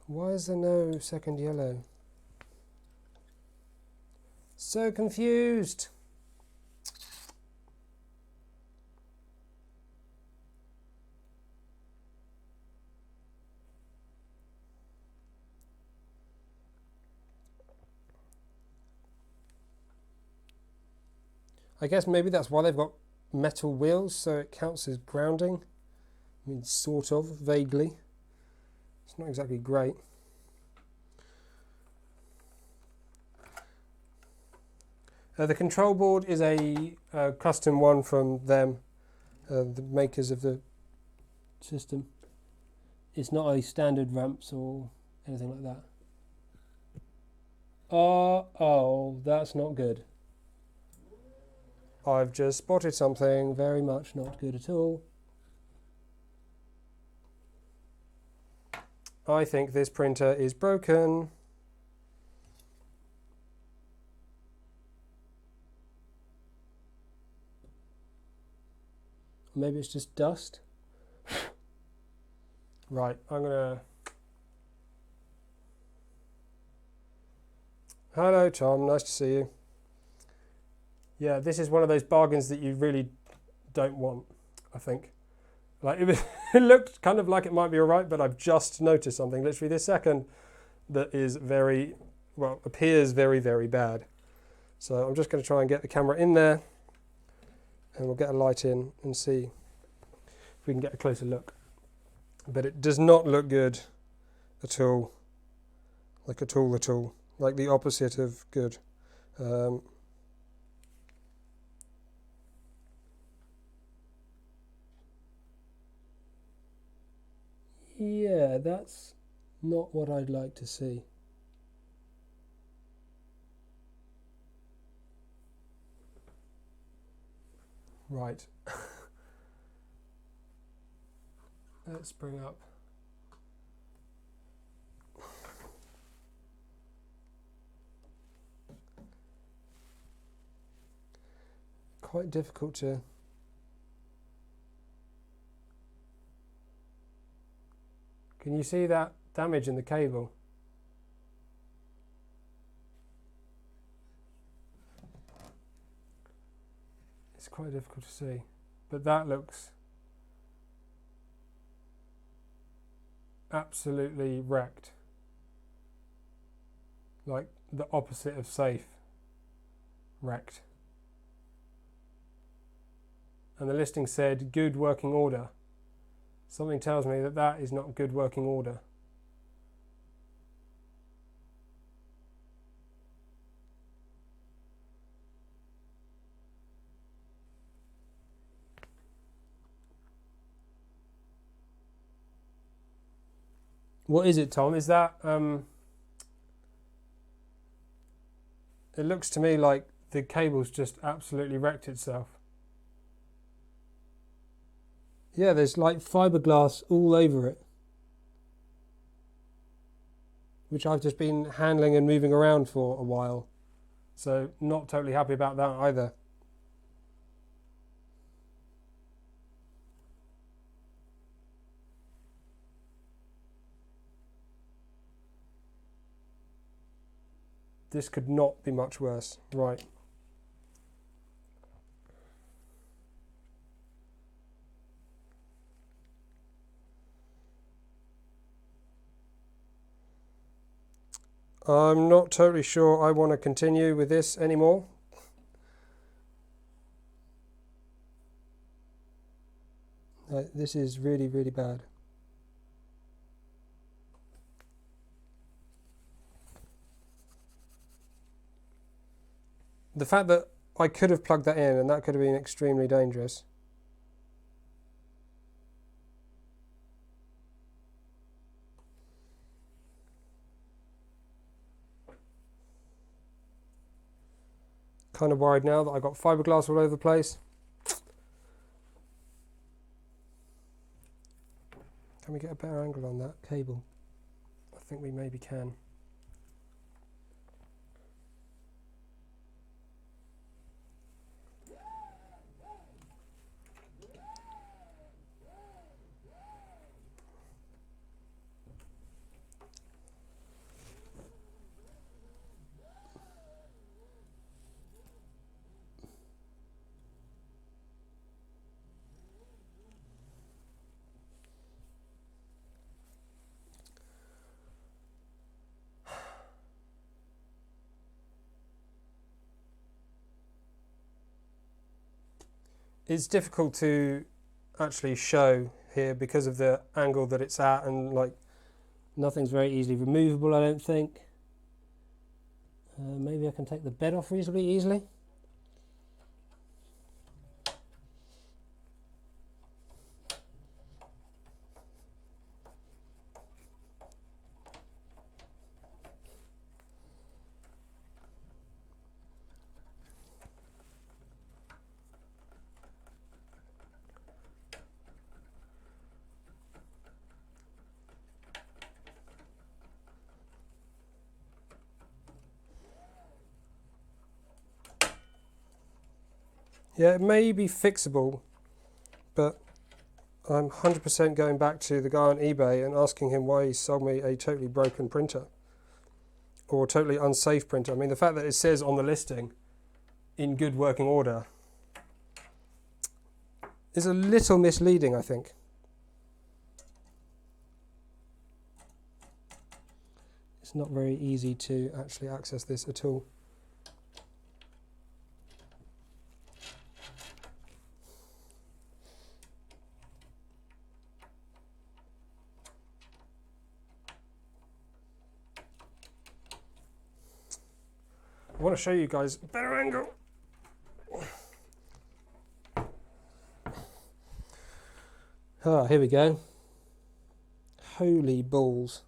Why is there no second yellow? So confused. I guess maybe that's why they've got metal wheels, so it counts as grounding. I mean, sort of, vaguely. It's not exactly great. The control board is a custom one from them, the makers of the system. It's not a standard ramps or anything like that. Oh, that's not good. I've just spotted something very much not good at all. I think this printer is broken. Maybe it's just dust. Right, I'm gonna... Hello Tom, nice to see you. Yeah, this is one of those bargains that you really don't want, I think. Like it looked kind of like it might be alright, but I've just noticed something literally this second that is very, well, appears very, very bad. So I'm just going to try and get the camera in there and we'll get a light in and see if we can get a closer look. But it does not look good at all. Like at all. Like the opposite of good. Yeah, that's not what I'd like to see. Right. Let's bring up. Quite difficult to... Can you see that damage in the cable? It's quite difficult to see, but that looks absolutely wrecked. Like the opposite of safe. Wrecked. And the listing said good working order. Something tells me that that is not good working order. What is it, Tom? Is that... it looks to me like the cable's just absolutely wrecked itself. Yeah, there's like fiberglass all over it, which I've just been handling and moving around for a while. So not totally happy about that either. This could not be much worse. Right. I'm not totally sure I want to continue with this anymore. This is really, really bad. The fact that I could have plugged that in and that could have been extremely dangerous. Kind of worried now that I got fiberglass all over the place. Can we get a better angle on that cable? I think we maybe can. It's difficult to actually show here because of the angle that it's at, and like nothing's very easily removable, I don't think. Maybe I can take the bed off reasonably easily. Yeah, it may be fixable, but I'm 100% going back to the guy on eBay and asking him why he sold me a totally broken printer or totally unsafe printer. I mean, the fact that it says on the listing in good working order is a little misleading, I think. It's not very easy to actually access this at all. I want to show you guys a better angle. Ah, here we go. Holy balls.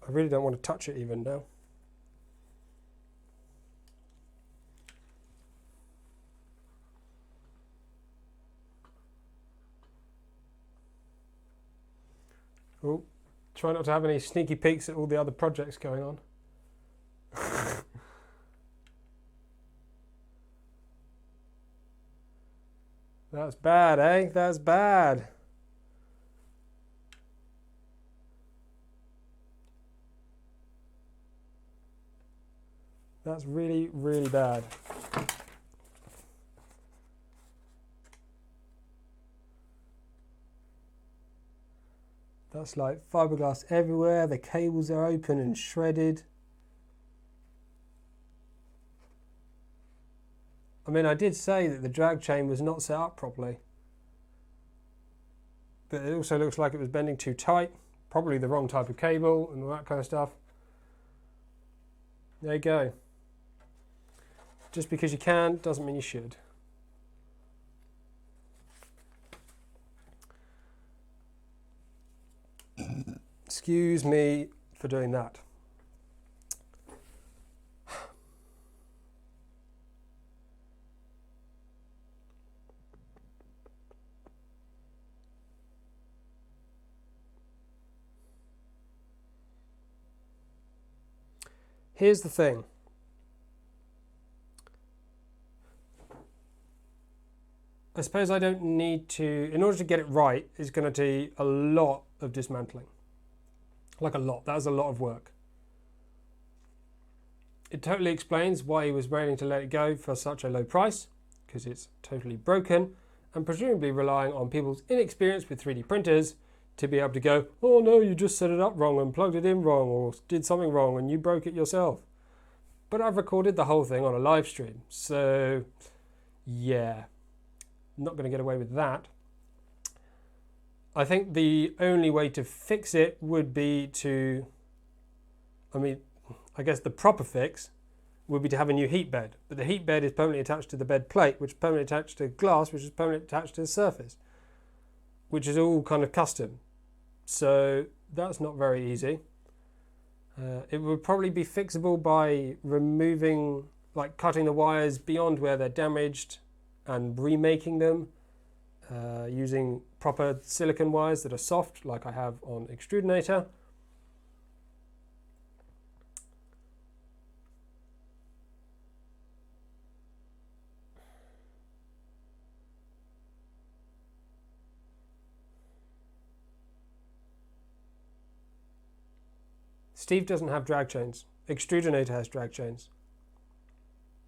I really don't want to touch it even now. Oh, try not to have any sneaky peeks at all the other projects going on. That's bad, eh? That's bad. That's really, really bad. That's like fiberglass everywhere. The cables are open and shredded. I mean, I did say that the drag chain was not set up properly, but it also looks like it was bending too tight, probably the wrong type of cable and all that kind of stuff. There you go. Just because you can doesn't mean you should. Excuse me for doing that. Here's the thing. I suppose I don't need to, in order to get it right, it's going to take a lot of dismantling. Like a lot. That was a lot of work. It totally explains why he was willing to let it go for such a low price, because it's totally broken, and presumably relying on people's inexperience with 3D printers to be able to go, oh no, you just set it up wrong and plugged it in wrong or did something wrong and you broke it yourself. But I've recorded the whole thing on a live stream, so yeah, not going to get away with that. I think the only way to fix it would be to, I guess the proper fix would be to have a new heat bed. But the heat bed is permanently attached to the bed plate, which is permanently attached to glass, which is permanently attached to the surface, which is all kind of custom. So that's not very easy. It would probably be fixable by removing, like cutting the wires beyond where they're damaged and remaking them using proper silicone wires that are soft, like I have on Extrudinator. Steve doesn't have drag chains. Extrudinator has drag chains.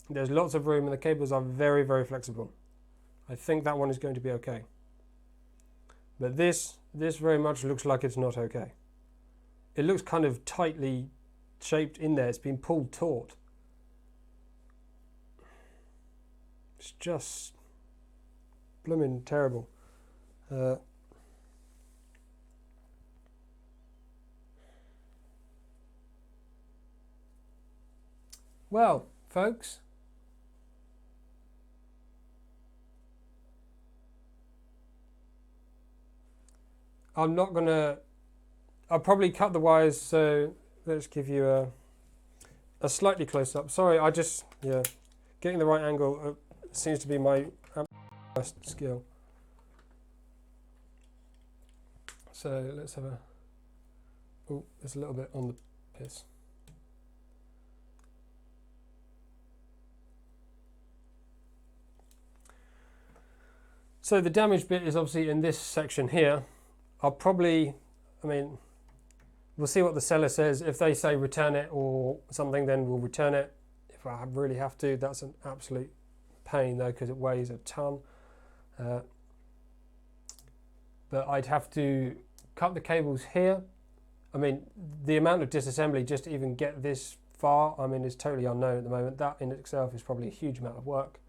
There's lots of room and the cables are very, very flexible. I think that one is going to be okay. But this very much looks like it's not okay. It looks kind of tightly shaped in there. It's been pulled taut. It's just blooming terrible. Well, folks, I'm not gonna, I'll probably cut the wires, so let's give you a slightly close up. Sorry, getting the right angle seems to be my best skill. So let's have there's a little bit on the piss. So the damaged bit is obviously in this section here. I'll probably, we'll see what the seller says. If they say return it or something, then we'll return it. If I really have to, that's an absolute pain though, because it weighs a ton. But I'd have to cut the cables here. The amount of disassembly just to even get this far, is totally unknown at the moment. That in itself is probably a huge amount of work.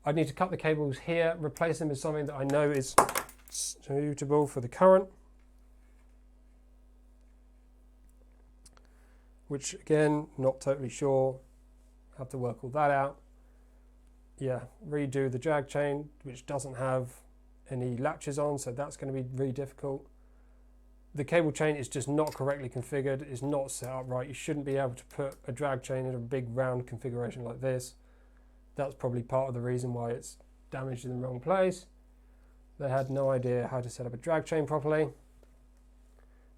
I'd need to cut the cables here, replace them with something that I know is suitable for the current. Which again, not totally sure. Have to work all that out. Yeah, redo the drag chain, which doesn't have any latches on, so that's going to be really difficult. The cable chain is just not correctly configured. It's not set up right. You shouldn't be able to put a drag chain in a big round configuration like this. That's probably part of the reason why it's damaged in the wrong place. They had no idea how to set up a drag chain properly.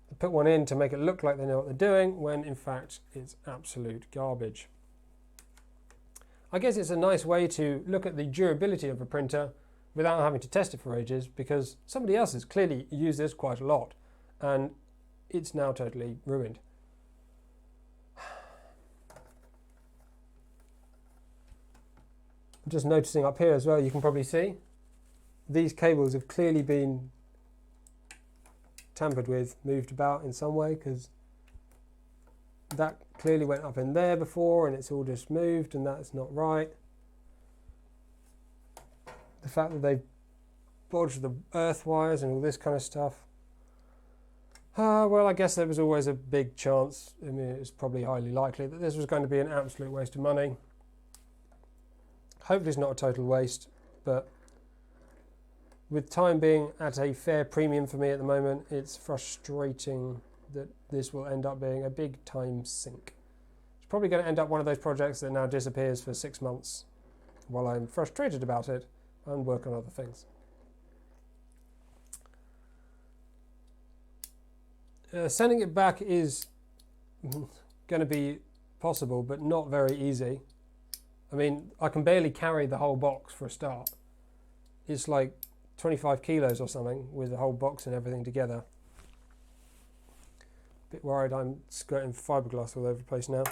They put one in to make it look like they know what they're doing, when in fact it's absolute garbage. I guess it's a nice way to look at the durability of a printer without having to test it for ages, because somebody else has clearly used this quite a lot and it's now totally ruined. I'm just noticing up here as well, you can probably see these cables have clearly been tampered with, moved about in some way, because that clearly went up in there before and it's all just moved, and that's not right. The fact that they've bodged the earth wires and all this kind of stuff. Well, I guess there was always a big chance, it's probably highly likely that this was going to be an absolute waste of money. Hopefully it's not a total waste, but with time being at a fair premium for me at the moment, it's frustrating that this will end up being a big time sink. It's probably going to end up one of those projects that now disappears for 6 months while I'm frustrated about it and work on other things. Sending it back is going to be possible, but not very easy. I mean, I can barely carry the whole box for a start. It's like 25 kilos or something with the whole box and everything together. Bit worried I'm skirting fiberglass all over the place now.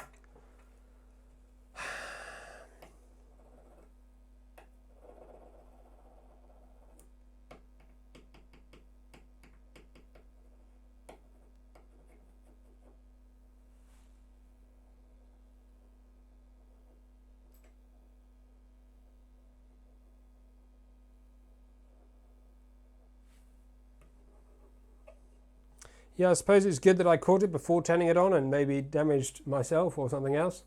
Yeah, I suppose it's good that I caught it before turning it on and maybe damaged myself or something else.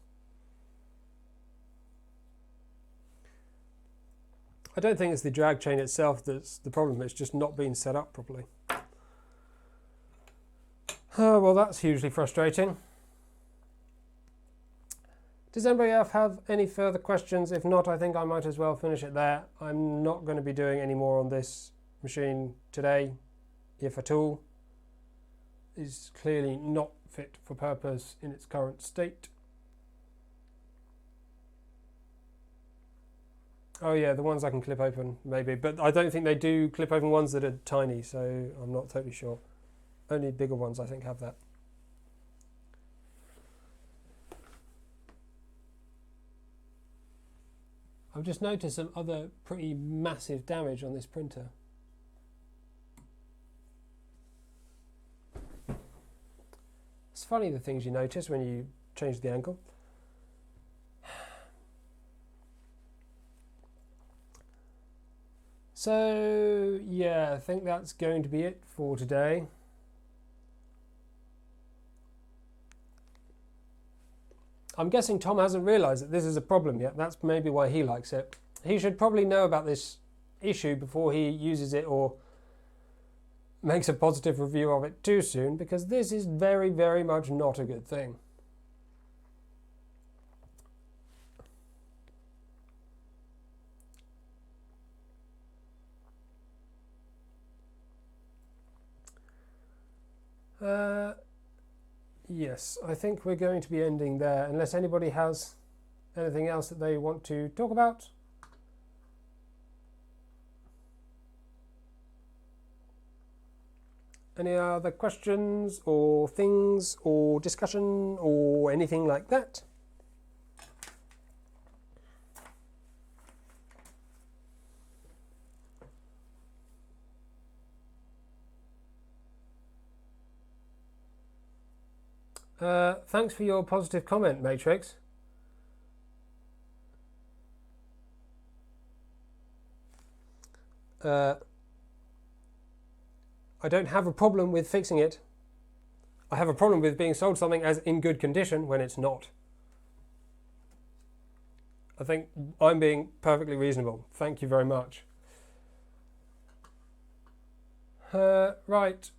I don't think it's the drag chain itself that's the problem, it's just not being set up properly. Oh, well, that's hugely frustrating. Does anybody else have any further questions? If not, I think I might as well finish it there. I'm not going to be doing any more on this machine today, if at all. Is clearly not fit for purpose in its current state. Oh yeah, the ones I can clip open, maybe, but I don't think they do clip open ones that are tiny, so I'm not totally sure. Only bigger ones I think have that. I've just noticed some other pretty massive damage on this printer. It's funny the things you notice when you change the angle. So yeah, I think that's going to be it for today. I'm guessing Tom hasn't realised that this is a problem yet. That's maybe why he likes it. He should probably know about this issue before he uses it or makes a positive review of it too soon, because this is very, very much not a good thing. Yes, I think we're going to be ending there, unless anybody has anything else that they want to talk about. Any other questions or things or discussion or anything like that? Thanks for your positive comment, Matrix. I don't have a problem with fixing it. I have a problem with being sold something as in good condition when it's not. I think I'm being perfectly reasonable. Thank you very much. Right.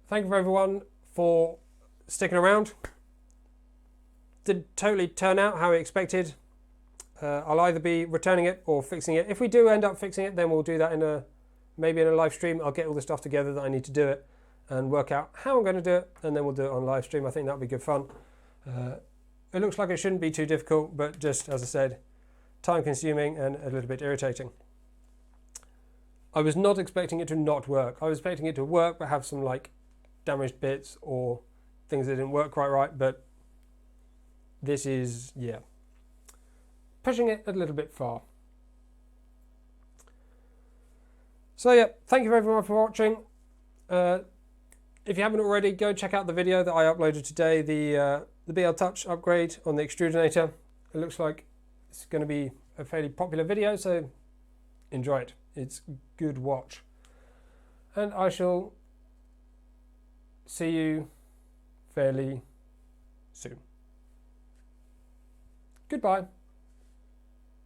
Thank you everyone for sticking around. Didn't totally turn out how I expected. I'll either be returning it or fixing it. If we do end up fixing it, then we'll do that maybe in a live stream. I'll get all the stuff together that I need to do it and work out how I'm going to do it, and then we'll do it on live stream. I think that'll be good fun. It looks like it shouldn't be too difficult, but just as I said, time consuming and a little bit irritating. I was not expecting it to not work. I was expecting it to work but have some like damaged bits or things that didn't work quite right, but this is, yeah, pushing it a little bit far. So yeah, thank you everyone for watching. If you haven't already, go check out the video that I uploaded today, the BL Touch upgrade on the extrudinator. It looks like it's going to be a fairly popular video, so enjoy it. It's good watch. And I shall see you fairly soon. Goodbye.